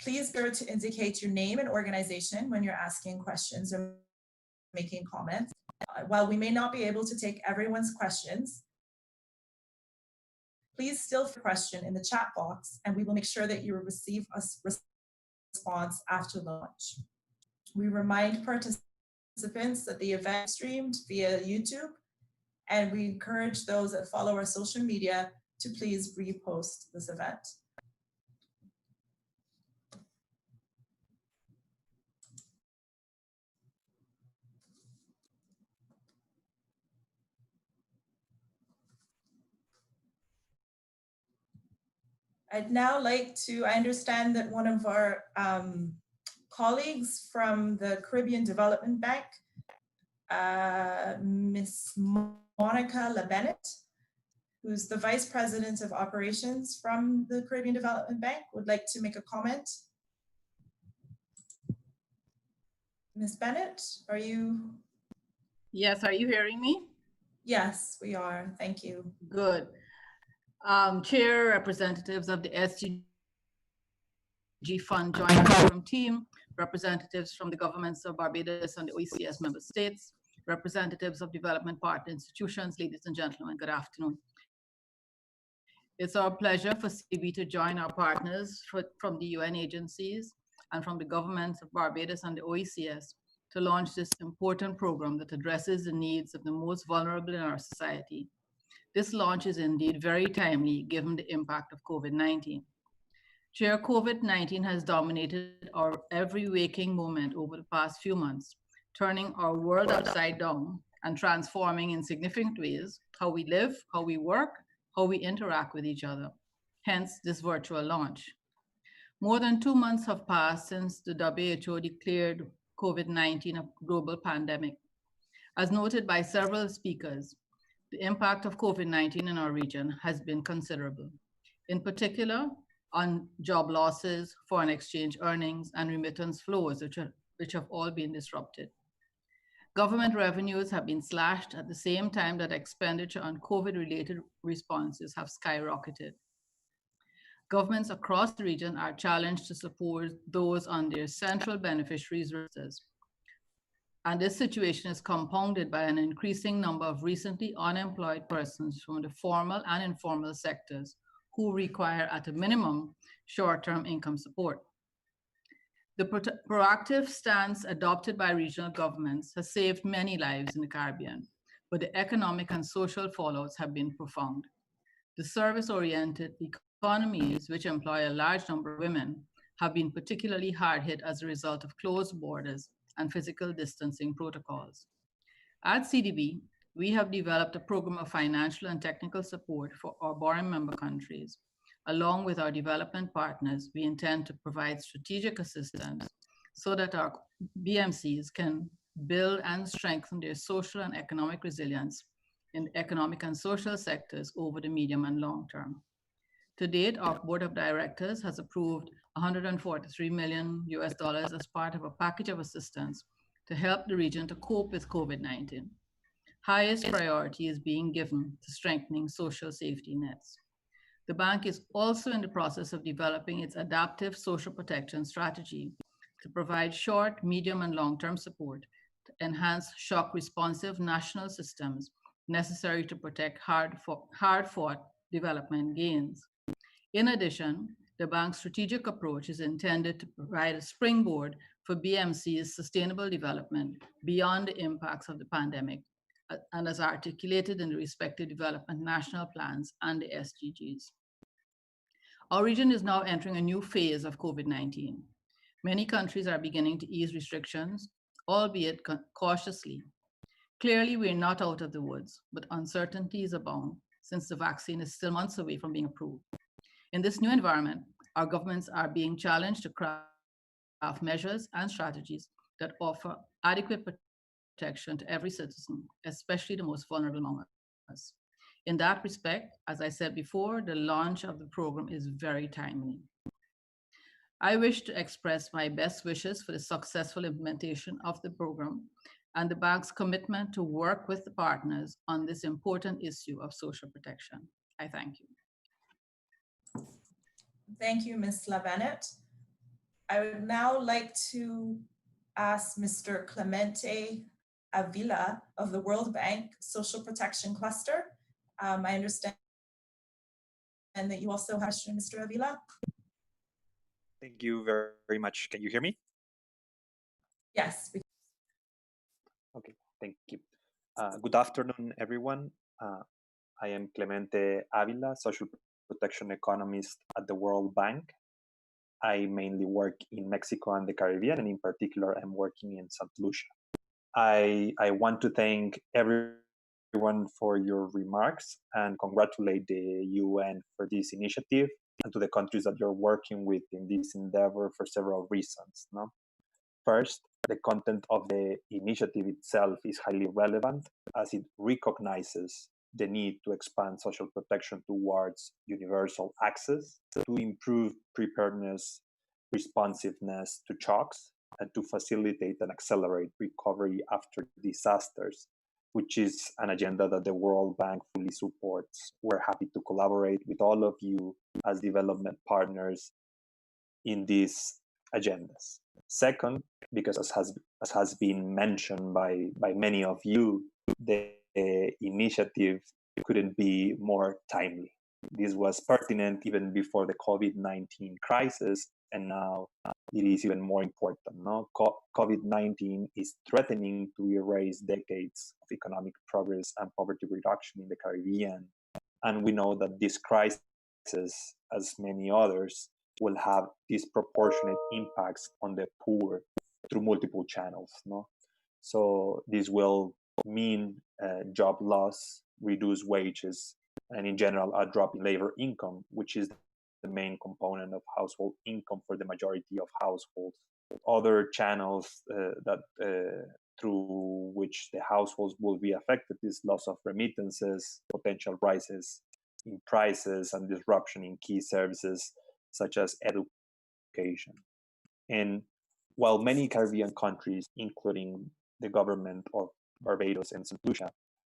Please be sure to indicate your name and organization when you're asking questions or making comments. While we may not be able to take everyone's questions, please still put a question in the chat box and we will make sure that you will receive a response after launch. We remind participants that the event is streamed via YouTube, and we encourage those that follow our social media to please repost this event. I'd now like to, I understand that one of our colleagues from the Caribbean Development Bank, Ms. Monica LaBennett, who's the Vice President of Operations from the Caribbean Development Bank, would like to make a comment. Ms. Bennett, are you? Yes, are you hearing me? Yes, we are, thank you. Good. Chair, representatives of the SDG Fund Joint Programme team, representatives from the governments of Barbados and the OECS member states, representatives of development partner institutions, ladies and gentlemen, good afternoon. It's our pleasure for CB to join our partners from the UN agencies and from the governments of Barbados and the OECS to launch this important program that addresses the needs of the most vulnerable in our society. This launch is indeed very timely given the impact of COVID-19. Chair, COVID-19 has dominated our every waking moment over the past few months, turning our world upside down and transforming in significant ways how we live, how we work, how we interact with each other, hence this virtual launch. More than 2 months have passed since the WHO declared COVID-19 a global pandemic. As noted by several speakers, the impact of COVID-19 in our region has been considerable, in particular on job losses, foreign exchange earnings, and remittance flows, which have all been disrupted. Government revenues have been slashed at the same time that expenditure on COVID-related responses have skyrocketed. Governments across the region are challenged to support those on their central beneficiaries registers. And this situation is compounded by an increasing number of recently unemployed persons from the formal and informal sectors who require, at a minimum, short-term income support. The proactive stance adopted by regional governments has saved many lives in the Caribbean, but the economic and social fallouts have been profound. The service-oriented economies, which employ a large number of women, have been particularly hard hit as a result of closed borders and physical distancing protocols. At CDB, we have developed a program of financial and technical support for our borrowing member countries. Along with our development partners, we intend to provide strategic assistance so that our BMCs can build and strengthen their social and economic resilience in the economic and social sectors over the medium and long term. To date, our board of directors has approved $143 million as part of a package of assistance to help the region to cope with COVID-19. Highest priority is being given to strengthening social safety nets. The bank is also in the process of developing its adaptive social protection strategy to provide short, medium, and long-term support to enhance shock-responsive national systems necessary to protect hard-fought development gains. In addition, the bank's strategic approach is intended to provide a springboard for BMC's sustainable development beyond the impacts of the pandemic, and as articulated in the respective development national plans and the SDGs. Our region is now entering a new phase of COVID-19. Many countries are beginning to ease restrictions, albeit cautiously. Clearly, we're not out of the woods, but uncertainties abound since the vaccine is still months away from being approved. In this new environment, our governments are being challenged to craft measures and strategies that offer adequate protection to every citizen, especially the most vulnerable among us. In that respect, as I said before, the launch of the program is very timely. I wish to express my best wishes for the successful implementation of the program and the bank's commitment to work with the partners on this important issue of social protection. I thank you. Thank you, Ms. LaBennett. I would now like to ask Mr. Clemente Avila of the World Bank Social Protection Cluster. I understand that you also have a question, Mr. Avila. Thank you very much. Can you hear me? Yes. Okay, thank you. Good afternoon, everyone. I am Clemente Avila, Social Protection Economist at the World Bank. I mainly work in Mexico and the Caribbean, and in particular, I'm working in St. Lucia. I want to thank everyone for your remarks and congratulate the UN for this initiative and to the countries that you're working with in this endeavor for several reasons. No? First, the content of the initiative itself is highly relevant as it recognizes the need to expand social protection towards universal access, to improve preparedness, responsiveness to shocks, and to facilitate and accelerate recovery after disasters, which is an agenda that the World Bank fully supports. We're happy to collaborate with all of you as development partners in these agendas. Second, because as has been mentioned by many of you, the initiative couldn't be more timely. This was pertinent even before the COVID-19 crisis, and now it is even more important. No? COVID-19 is threatening to erase decades of economic progress and poverty reduction in the Caribbean. And we know that this crisis, as many others, will have disproportionate impacts on the poor through multiple channels. No? So this will mean job loss, reduced wages, and in general, a drop in labor income, which is the main component of household income for the majority of households. Other channels through which the households will be affected is loss of remittances, potential rises in prices, and disruption in key services such as education. And while many Caribbean countries, including the government of Barbados and St. Lucia,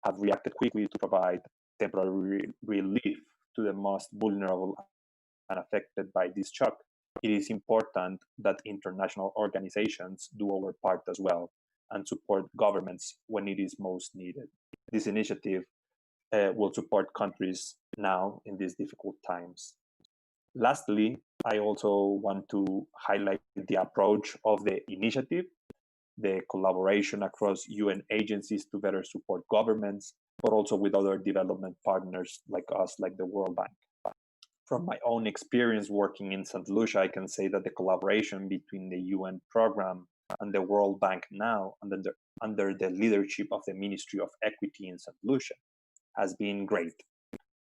have reacted quickly to provide temporary relief to the most vulnerable and affected by this shock, it is important that international organizations do our part as well and support governments when it is most needed. This initiative will support countries now in these difficult times. Lastly, I also want to highlight the approach of the initiative, the collaboration across UN agencies to better support governments, but also with other development partners like us, like the World Bank. From my own experience working in St. Lucia, I can say that the collaboration between the UN program and the World Bank now, under the leadership of the Ministry of Equity in St. Lucia, has been great.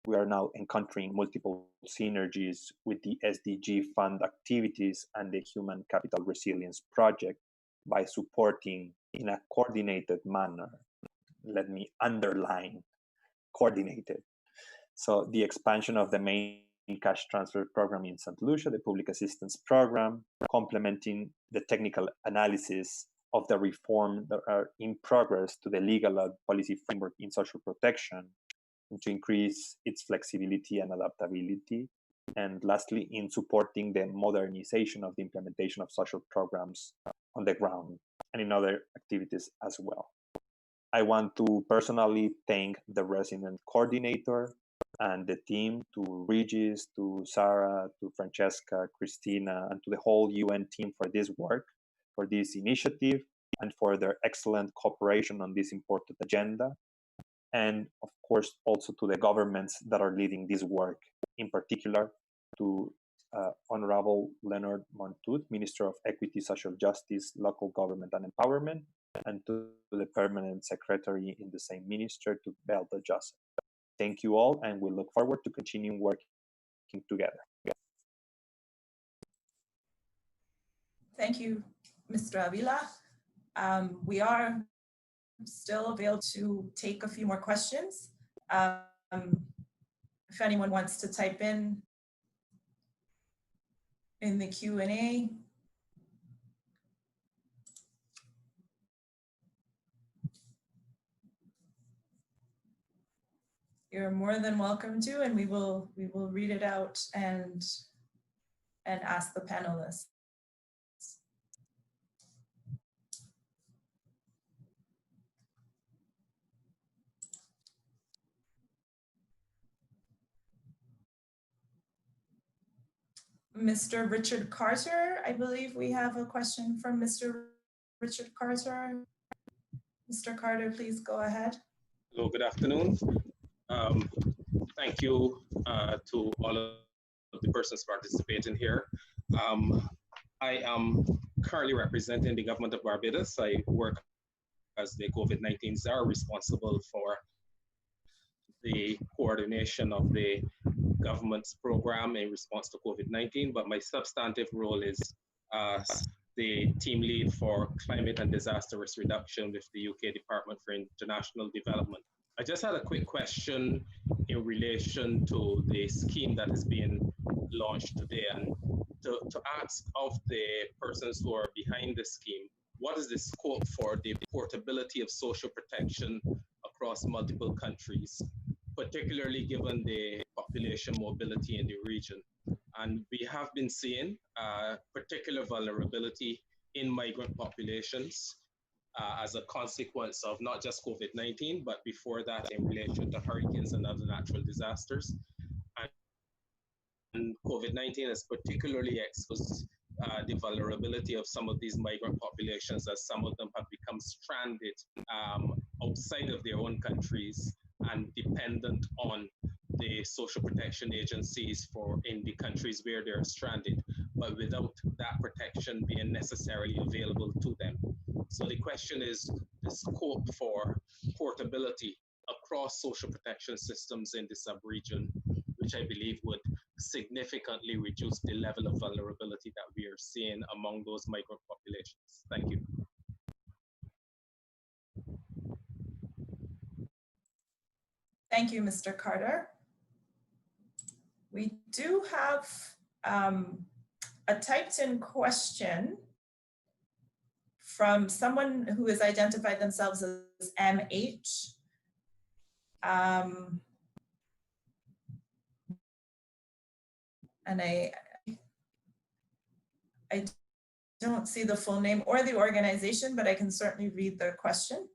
We are now encountering multiple synergies with the SDG Fund activities and the Human Capital Resilience Project by supporting in a coordinated manner, let me underline, coordinated. So the expansion of the main cash transfer program in St. Lucia, the public assistance program, complementing the technical analysis of the reform that are in progress to the legal and policy framework in social protection, and to increase its flexibility and adaptability. And lastly, in supporting the modernization of the implementation of social programs on the ground and in other activities as well. I want to personally thank the resident coordinator and the team, to Regis, to Sarah, to Francesca, Christina, and to the whole UN team for this work, for this initiative, and for their excellent cooperation on this important agenda. And of course, also to the governments that are leading this work, in particular to Honorable Leonard Montoute, Minister of Equity, Social Justice, Local Government and Empowerment, and to the Permanent Secretary in the same minister, to Belda Joseph. Thank you all, and we look forward to continuing working together. Thank you, Mr. Avila. We are still available to take a few more questions. If anyone wants to type in the Q&A. You're more than welcome to, and we will read it out and ask the panelists. Mr. Richard Carter, I believe we have a question from Mr. Richard Carter. Mr. Carter, please go ahead. Hello, good afternoon. Thank you to all of the persons participating here. I am currently representing the government of Barbados. I work as the COVID-19 czar, responsible for the coordination of the government's program in response to COVID-19, but my substantive role is the team lead for climate and disaster risk reduction with the UK Department for International Development. I just had a quick question in relation to the scheme that is being launched today, and to ask of the persons who are behind the scheme, what is the scope for the portability of social protection across multiple countries, particularly given the population mobility in the region? And we have been seeing particular vulnerability in migrant populations as a consequence of not just COVID-19, but before that in relation to hurricanes and other natural disasters. And COVID-19 has particularly exposed the vulnerability of some of these migrant populations, as some of them have become stranded outside of their own countries and dependent on the social protection agencies in the countries where they're stranded, but without that protection being necessarily available to them. So the question is the scope for portability across social protection systems in the sub-region, which I believe would significantly reduce the level of vulnerability that we are seeing among those migrant populations. Thank you. Thank you, Mr. Carter. We do have a typed in question from someone who has identified themselves as MH. And I don't see the full name or the organization, but I can certainly read their question.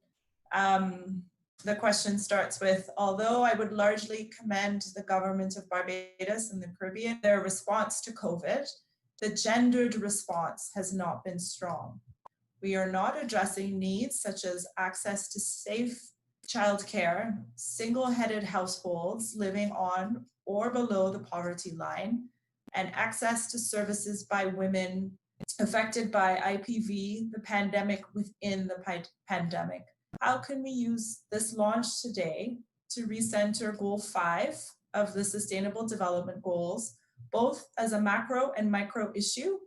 The question starts with, although I would largely commend the government of Barbados and the Caribbean, their response to COVID, the gendered response has not been strong. We are not addressing needs such as access to safe childcare, single-headed households living on or below the poverty line, and access to services by women affected by IPV, the pandemic within the pandemic. How can we use this launch today to recenter Goal 5 of the Sustainable Development Goals, both as a macro and micro issue,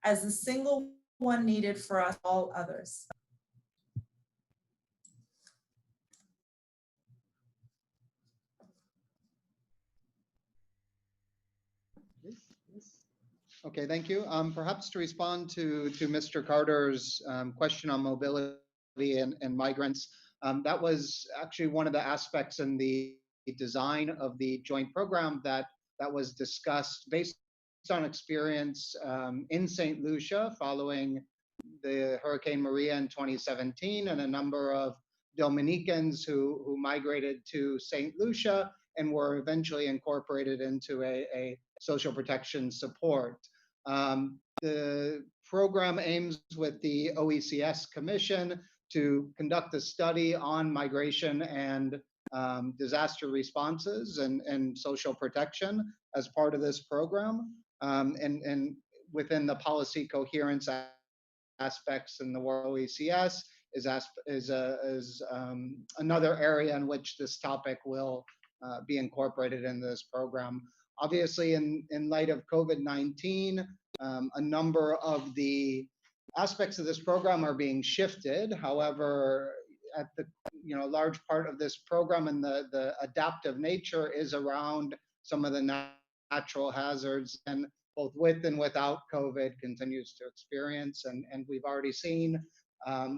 as the single one needed for us all others? Okay, thank you. Perhaps to respond to Mr. Carter's question on mobility and migrants, that was actually one of the aspects in the design of the joint program that was discussed based on experience in St. Lucia following the Hurricane Maria in 2017, and a number of Dominicans who migrated to St. Lucia and were eventually incorporated into a social protection support. The program aims with the OECS Commission to conduct a study on migration and disaster responses and social protection as part of this program. And within the policy coherence aspects in the world, OECS is another area in which this topic will be incorporated in this program. Obviously, in light of COVID-19, a number of the aspects of this program are being shifted. However, at the large part of this program and the adaptive nature is around some of the natural hazards, and both with and without COVID continues to experience. And we've already seen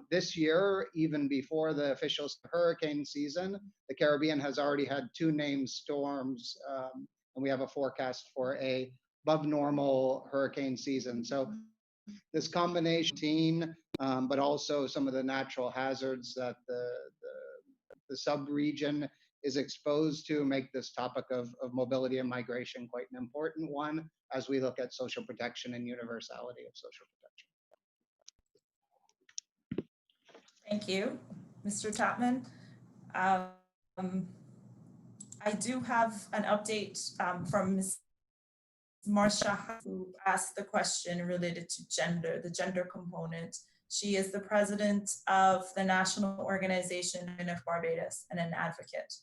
this year, even before the official hurricane season, the Caribbean has already had 2 named storms, and we have a forecast for a above normal hurricane season. So this combination, but also some of the natural hazards that the sub-region is exposed to, make this topic of mobility and migration quite an important one as we look at social protection and universality of social protection. Thank you, Mr. Tapman. I do have an update from Ms. Marcia, who asked the question related to gender, the gender component. She is the president of the National Organization of Barbados and an advocate.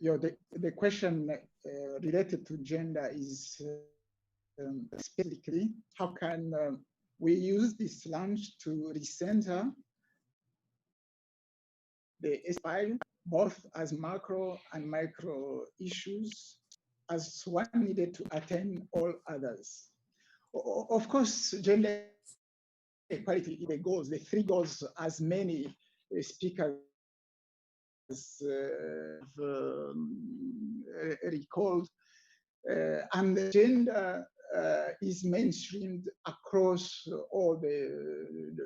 The question related to gender is specifically, how can we use this launch to recenter the SDG, both as macro and micro issues, as one needed to attain all others. Of course, gender equality, the goals, the 3 goals, as many speakers recalled, and the gender is mainstreamed across all the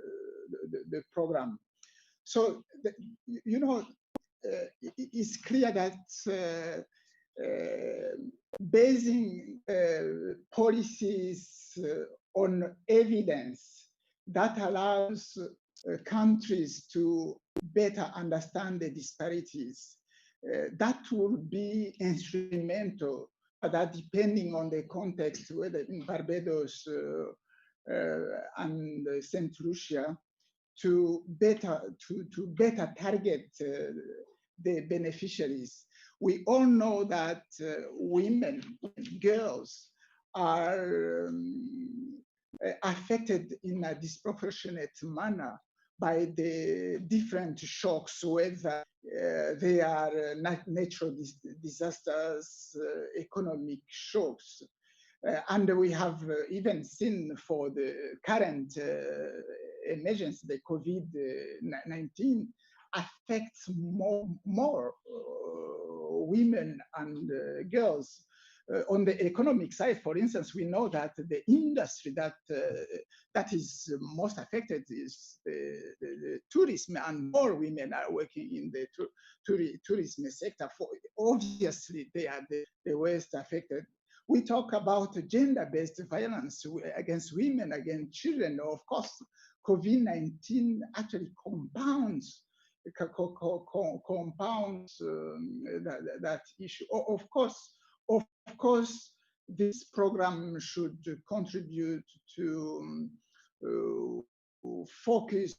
program. So, it's clear that basing policies on evidence that allows countries to better understand the disparities, that will be instrumental, that depending on the context, whether in Barbados and St. Lucia, to better target the beneficiaries. We all know that women, girls are affected in a disproportionate manner by the different shocks, whether they are natural disasters, economic shocks. And we have even seen for the current emergency, the COVID-19 affects more women and girls. On the economic side, for instance, we know that the industry that is most affected is the tourism, and more women are working in the tourism sector. Obviously, they are the worst affected. We talk about gender-based violence against women, against children. Of course, COVID-19 actually compounds that issue. Of course, this program should contribute to focus,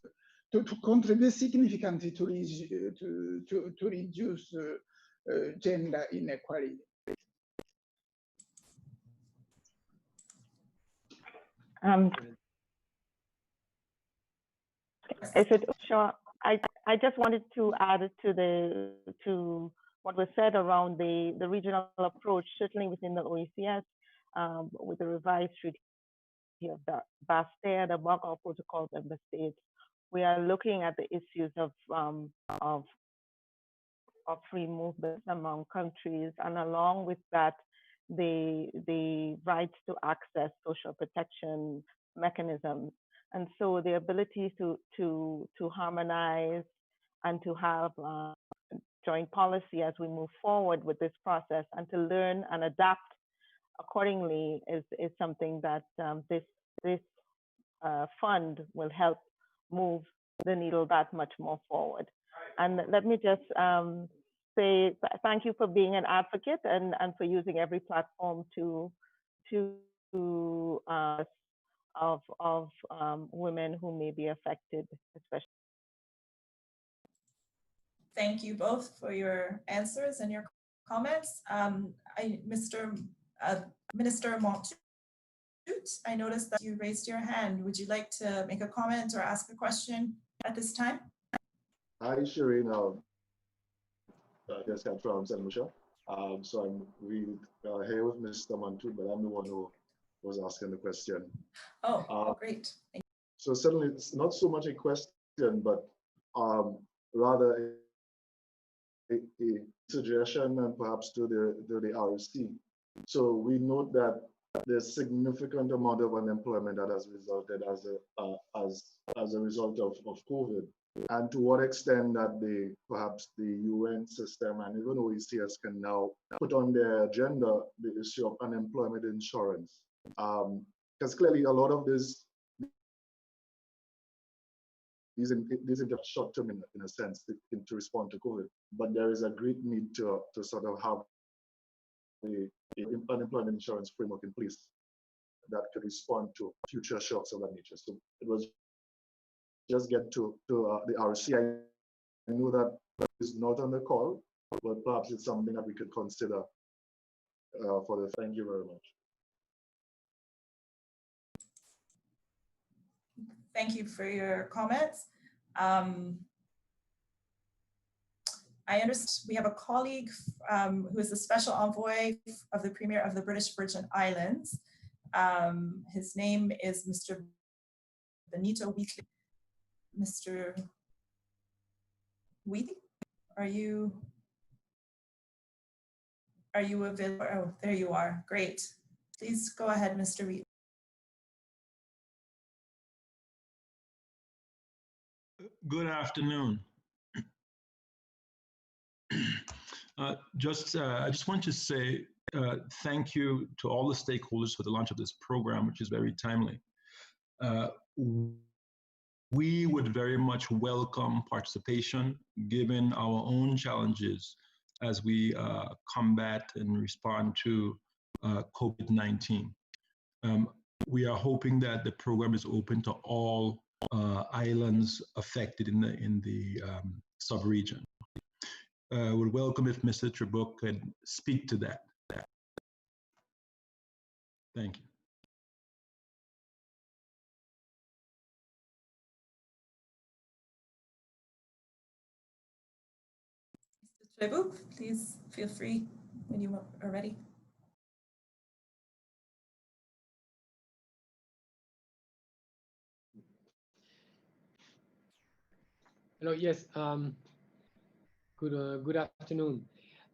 to contribute significantly to reduce gender inequality. Is it sure? I just wanted to add to what was said around the regional approach, certainly within the OECS, with the revised treaty of the BASTER, the Macau Protocol member states. We are looking at the issues of free movement among countries, and along with that, the rights to access social protection mechanisms. And so the ability to harmonize and to have joint policy as we move forward with this process, and to learn and adapt accordingly is something that this fund will help move the needle that much more forward. And let me just say thank you for being an advocate and for using every platform to of women who may be affected, especially. Thank you both for your answers and your comments. Minister Montoute, I noticed that you raised your hand. Would you like to make a comment or ask a question at this time? Hi, Shireen. Yes, I'm from St. Lucia. So I'm here with Mr. Montoute, but I'm the one who was asking the question. Oh, great. So certainly it's not so much a question, but rather a suggestion and perhaps to the RC. So we note that there's significant amount of unemployment that has resulted as a result of COVID, and to what extent that perhaps the UN system and even OECS can now put on their agenda the issue of unemployment insurance, because clearly a lot of these are short term in a sense to respond to COVID, but there is a great need to sort of have the unemployment insurance framework in place that could respond to future shocks of that nature. So it was just get to the RC. I know that is not on the call, but perhaps it's something that we could consider for the. Thank you very much. Thank you for your comments. I understand we have a colleague who is the special envoy of the Premier of the British Virgin Islands. His name is Mr. Benito Wheatley. Mr. Wheatley, are you available? Oh, there you are. Great. Please go ahead, Mr. Wheatley. Good afternoon. I just want to say thank you to all the stakeholders for the launch of this program, which is very timely. We would very much welcome participation given our own challenges as we combat and respond to COVID-19. We are hoping that the program is open to all islands affected in the sub-region. Would welcome if Mr. Trebuk could speak to that. Thank you. Mr. Trebuk, please feel free when you are ready. Hello, yes. Good afternoon,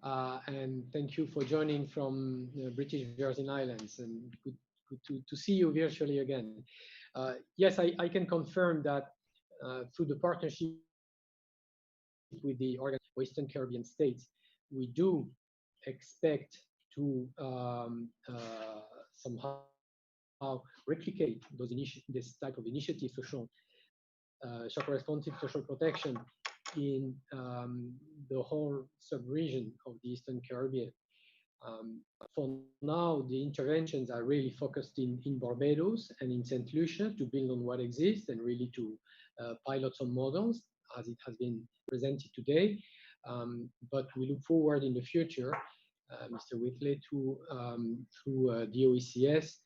and thank you for joining from the British Virgin Islands, and good to see you virtually again. Yes, I can confirm that through the partnership with the Western Caribbean states, we do expect to somehow replicate this type of initiative, shock responsive social protection in the whole sub-region of the Eastern Caribbean. For now, the interventions are really focused in Barbados and in St. Lucia to build on what exists and really to pilot some models as it has been presented today. But we look forward in the future, Mr. Whitley, to through the OECS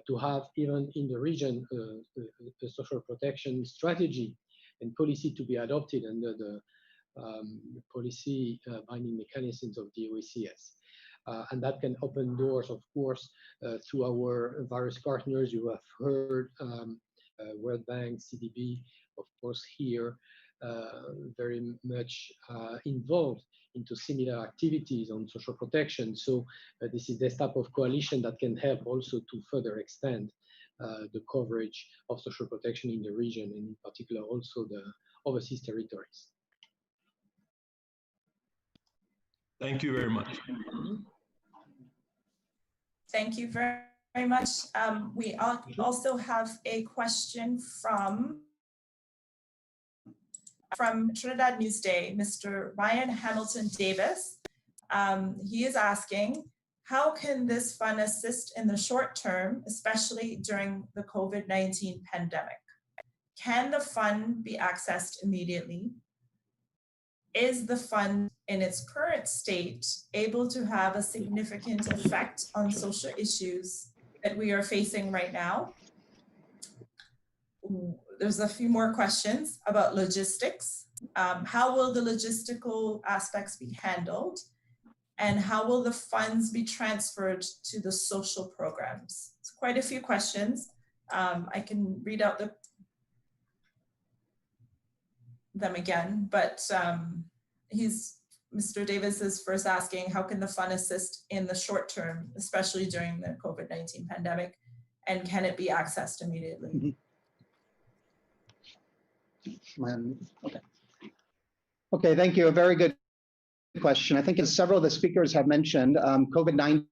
to have even in the region a social protection strategy and policy to be adopted under the policy binding mechanisms of the OECS. And that can open doors, of course, to our various partners. You have heard World Bank, CDB, of course, here very much involved into similar activities on social protection. So this is this type of coalition that can help also to further extend the coverage of social protection in the region, and in particular also the overseas territories. Thank you very much. Thank you very, very much. We also have a question from Trinidad Newsday, Mr. Ryan Hamilton Davis. He is asking, how can this fund assist in the short term, especially during the COVID-19 pandemic? Can the fund be accessed immediately? Is the fund in its current state able to have a significant effect on social issues that we are facing right now? There's a few more questions about logistics. How will the logistical aspects be handled? And how will the funds be transferred to the social programs? It's quite a few questions. I can read out them again, but Mr. Davis is first asking, how can the fund assist in the short term, especially during the COVID-19 pandemic, and can it be accessed immediately? Okay, thank you. A very good question. I think as several of the speakers have mentioned, COVID-19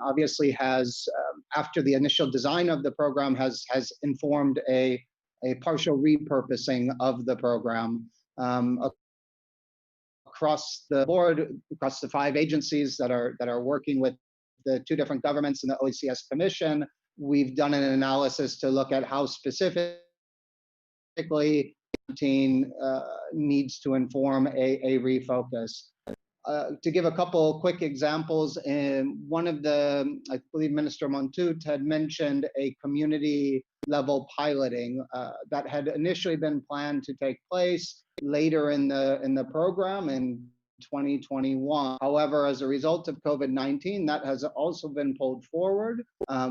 obviously has, after the initial design of the program, has informed a partial repurposing of the program across the board, across the 5 agencies that are working with the 2 different governments and the OECS Commission. We've done an analysis to look at how specifically needs to inform a refocus. To give a couple quick examples, one of the, I believe Minister Montut had mentioned a community level piloting that had initially been planned to take place later in the program in 2021. However, as a result of COVID-19, that has also been pulled forward.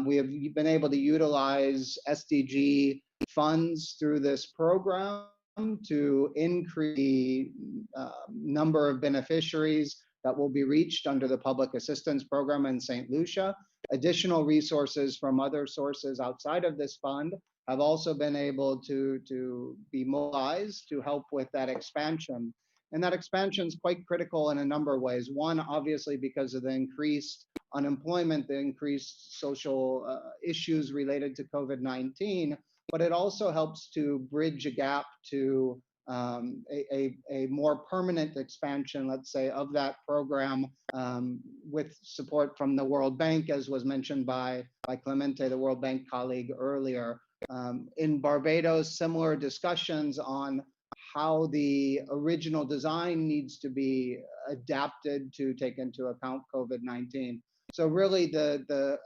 We have been able to utilize SDG funds through this program to increase the number of beneficiaries that will be reached under the public assistance program in St. Lucia. Additional resources from other sources outside of this fund have also been able to be mobilized to help with that expansion. And that expansion is quite critical in a number of ways. One, obviously, because of the increased unemployment, the increased social issues related to COVID-19, but it also helps to bridge a gap to a more permanent expansion, let's say, of that program with support from the World Bank, as was mentioned by Clemente, the World Bank colleague earlier. In Barbados, similar discussions on how the original design needs to be adapted to take into account COVID-19. So really the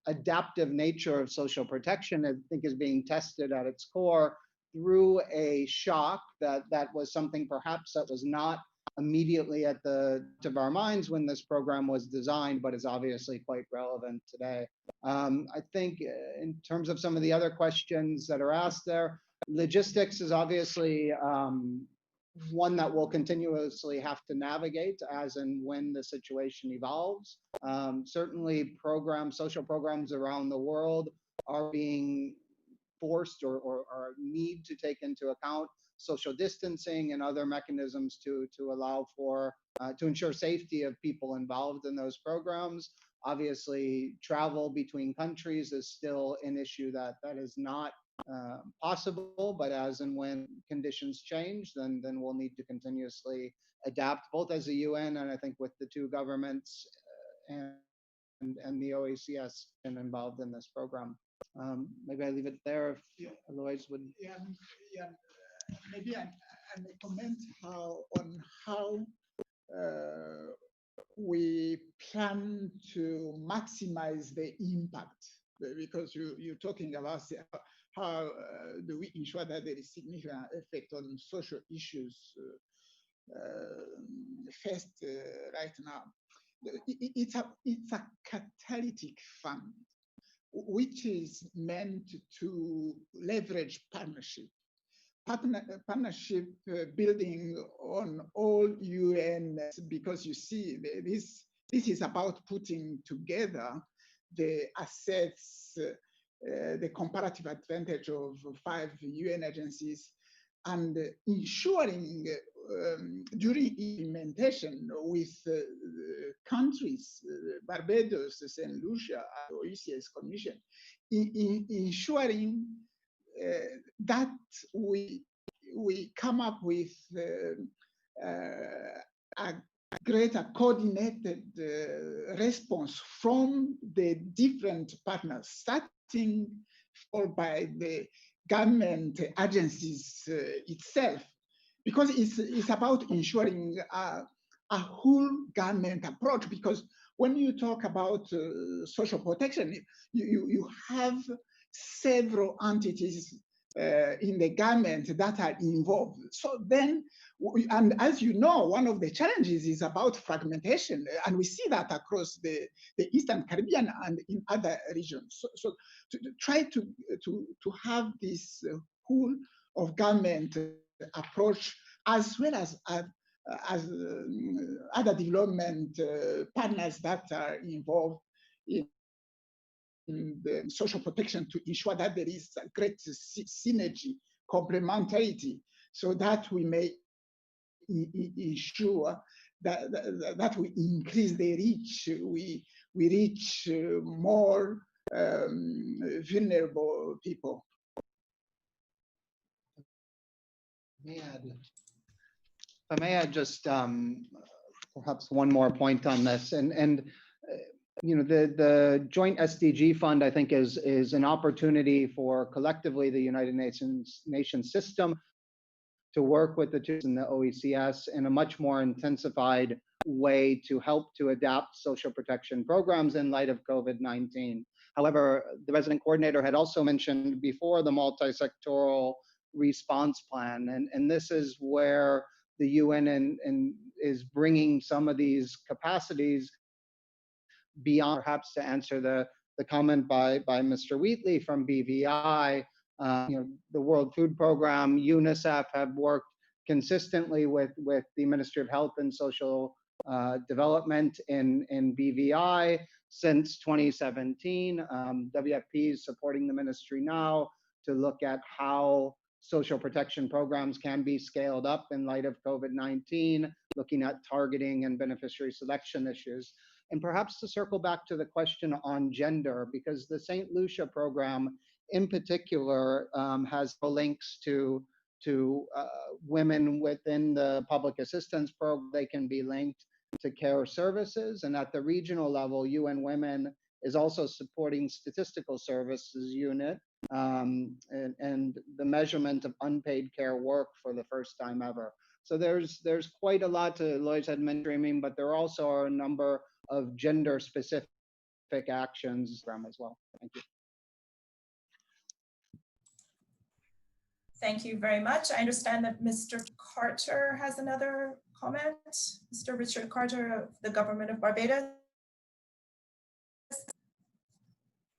adaptive nature of social protection, I think, is being tested at its core through a shock that was something perhaps that was not immediately at the top of our minds when this program was designed, but is obviously quite relevant today. I think in terms of some of the other questions that are asked there, logistics is obviously one that we'll continuously have to navigate as and when the situation evolves. Certainly social programs around the world are being forced or need to take into account social distancing and other mechanisms to allow for, to ensure safety of people involved in those programs. Obviously, travel between countries is still an issue that is not possible, but as and when conditions change, then we'll need to continuously adapt, both as a UN and I think with the 2 governments and the OECS involved in this program. Maybe I leave it there if Alois would. Yeah. Maybe I may comment on how we plan to maximize the impact because you're talking about how do we ensure that there is significant effect on social issues faced right now. It's a catalytic fund, which is meant to leverage partnership building on all UN, because you see this is about putting together the assets, the comparative advantage of 5 UN agencies, and ensuring during implementation with countries, Barbados, St. Lucia, OECS Commission, ensuring that we come up with a greater coordinated response from the different partners, starting by the government agencies itself, because it's about ensuring a whole government approach. Because when you talk about social protection, you have several entities in the government that are involved. So then, and as you know, one of the challenges is about fragmentation, and we see that across the Eastern Caribbean and in other regions. So to try to have this whole of government approach, as well as other development partners that are involved in the social protection, to ensure that there is a great synergy, complementarity, so that we may ensure that we increase the reach, we reach more vulnerable people. If I may add just perhaps one more point on this, and you know, the Joint SDG Fund, I think, is an opportunity for collectively the United Nations system to work with the two in the OECS in a much more intensified way to help to adapt social protection programs in light of COVID-19. However, the resident coordinator had also mentioned before the multi-sectoral response plan, and this is where the UN is bringing some of these capacities beyond, perhaps to answer the comment by Mr. Wheatley from BVI. You know, the World Food Programme, UNICEF have worked consistently with the Ministry of Health and Social Development in BVI since 2017. WFP is supporting the ministry now to look at how social protection programs can be scaled up in light of COVID-19, looking at targeting and beneficiary selection issues. And perhaps to circle back to the question on gender, because the St. Lucia program in particular has links to women within the public assistance program. They can be linked to care services, and at the regional level, UN Women is also supporting statistical services unit and the measurement of unpaid care work for the first time ever. So there's quite a lot to Lois had mentioned, but there also are a number of gender-specific actions as well. Thank you. Thank you very much. I understand that Mr. Carter has another comment. Mr. Richard Carter of the Government of Barbados.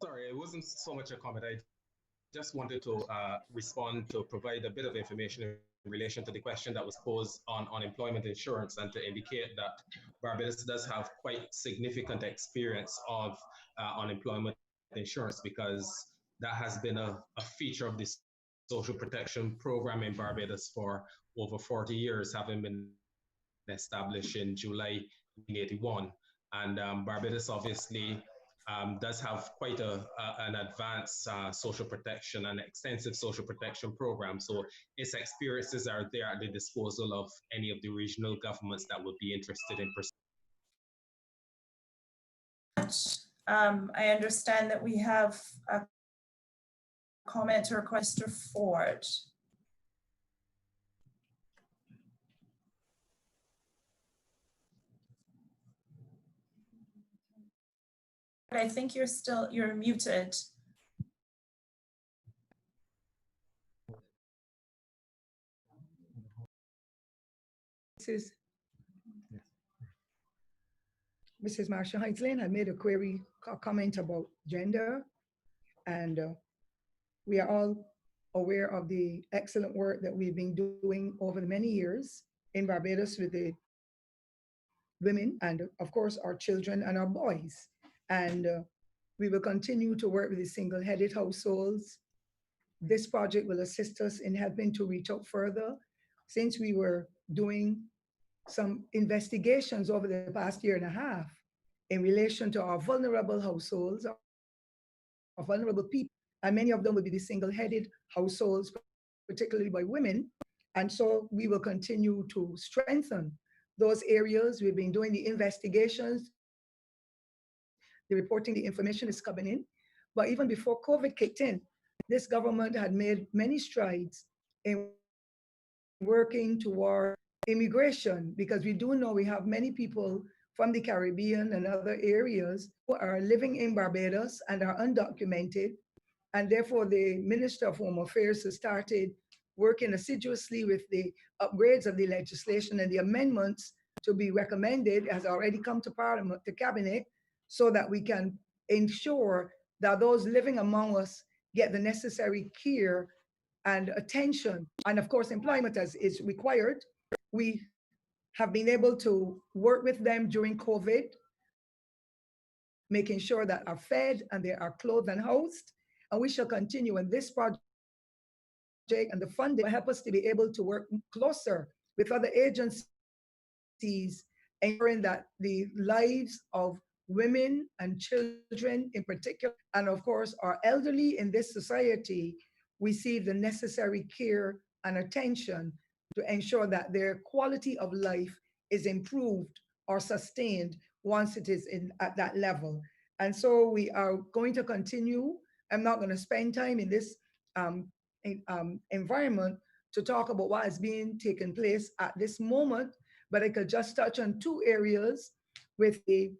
Sorry, it wasn't so much a comment. I just wanted to respond to provide a bit of information in relation to the question that was posed on unemployment insurance, and to indicate that Barbados does have quite significant experience of unemployment insurance, because that has been a feature of this social protection program in Barbados for over 40 years, having been established in July 1981. And Barbados obviously does have quite an advanced social protection and extensive social protection program. So its experiences are there at the disposal of any of the regional governments that would be interested in pursuing. I understand that we have a comment to request Mr. Ford. I think you're muted. Mrs. Marsha Heitslin had made a comment about gender, and we are all aware of the excellent work that we've been doing over the many years in Barbados with the women and, of course, our children and our boys. And we will continue to work with the single-headed households. This project will assist us in helping to reach out further, since we were doing some investigations over the past year and a half in relation to our vulnerable households, our vulnerable people, and many of them will be the single-headed households, particularly by women. And so we will continue to strengthen those areas. We've been doing the investigations, the reporting, the information is coming in. But even before COVID kicked in, this government had made many strides in working toward immigration, because we do know we have many people from the Caribbean and other areas who are living in Barbados and are undocumented. And therefore, the Minister of Home Affairs has started working assiduously with the upgrades of the legislation, and the amendments to be recommended has already come to Parliament, to Cabinet, so that we can ensure that those living among us get the necessary care and attention. And of course, employment as is required. We have been able to work with them during COVID, making sure that are fed and they are clothed and housed. And we shall continue. And this project and the funding will help us to be able to work closer with other agencies, ensuring that the lives of women and children in particular, and of course our elderly in this society, receive the necessary care and attention to ensure that their quality of life is improved or sustained once it is at that level. And so we are going to continue. I'm not going to spend time in this environment to talk about what is being taken place at this moment, but I could just touch on two areas with the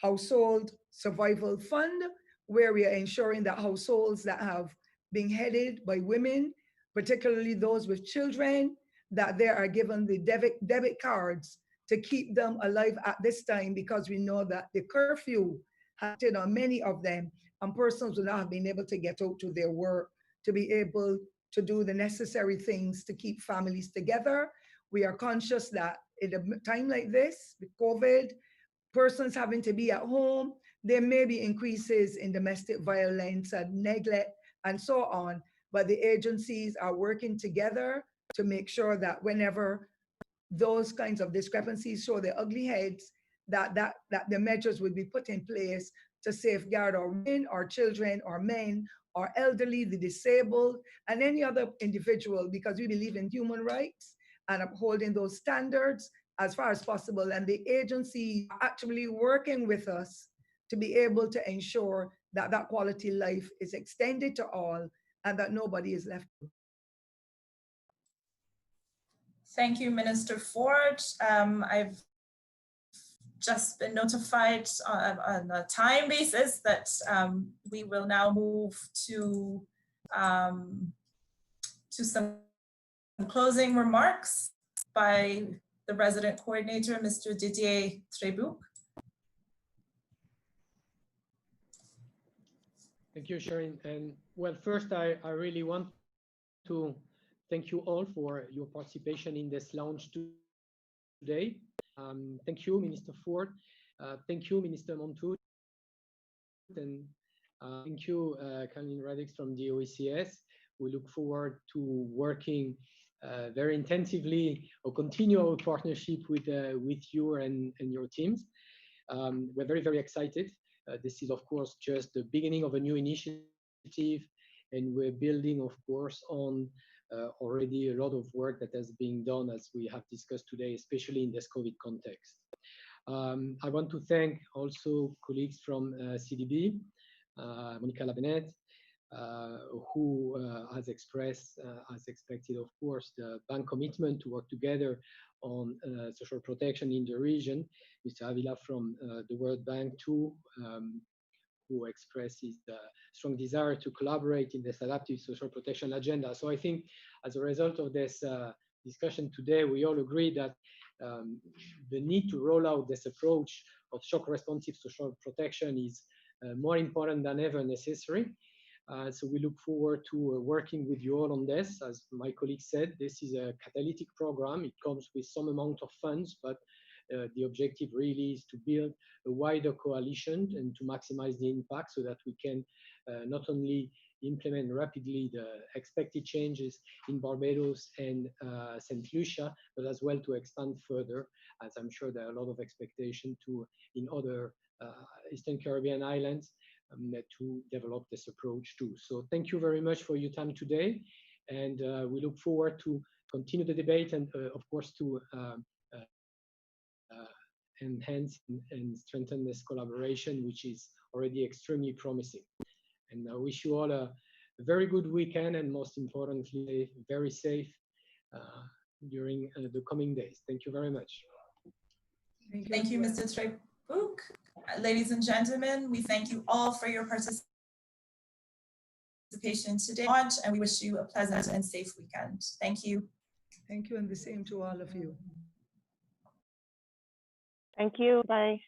Household Survival Fund, where we are ensuring that households that have been headed by women, particularly those with children, that they are given the debit cards to keep them alive at this time, because we know that the curfew has hit on many of them, and persons will not have been able to get out to their work to be able to do the necessary things to keep families together. We are conscious that in a time like this, with COVID, persons having to be at home, there may be increases in domestic violence and neglect and so on, but the agencies are working together to make sure that whenever those kinds of discrepancies show their ugly heads, that the measures would be put in place to safeguard our women, our children, our men, our elderly, the disabled, and any other individual, because we believe in human rights and upholding those standards as far as possible. And the agency are actually working with us to be able to ensure that that quality life is extended to all and that nobody is left. Thank you, Minister Ford. I've just been notified on a time basis that we will now move to some closing remarks by the resident coordinator, Mr. Didier Trebuch. Thank you, Sharon. And well, first, I really want to thank you all for your participation in this launch today. Thank you, Minister Ford. Thank you, Minister Montour. And thank you, Caroline Radix from the OECS. We look forward to working very intensively or continue our partnership with you and your teams. We're very, very excited. This is, of course, just the beginning of a new initiative, and we're building, of course, on already a lot of work that has been done, as we have discussed today, especially in this COVID context. I want to thank also colleagues from CDB, Monica Labenet, who has expressed, as expected, of course, the bank commitment to work together on social protection in the region. Mr. Avila from the World Bank too, who expressed his strong desire to collaborate in this adaptive social protection agenda. So I think as a result of this discussion today, we all agree that the need to roll out this approach of shock responsive social protection is more important than ever necessary. So we look forward to working with you all on this. As my colleague said, this is a catalytic program. It comes with some amount of funds, but the objective really is to build a wider coalition and to maximize the impact so that we can not only implement rapidly the expected changes in Barbados and St. Lucia, but as well to expand further, as I'm sure there are a lot of expectation in other Eastern Caribbean islands to develop this approach too. So thank you very much for your time today. And we look forward to continue the debate and of course to enhance and strengthen this collaboration, which is already extremely promising. And I wish you all a very good weekend and most importantly, very safe during the coming days. Thank you very much. Thank you, Mr. Trebouk. Ladies and gentlemen, we thank you all for your participation today, and we wish you a pleasant and safe weekend. Thank you. Thank you, and the same to all of you. Thank you. Bye.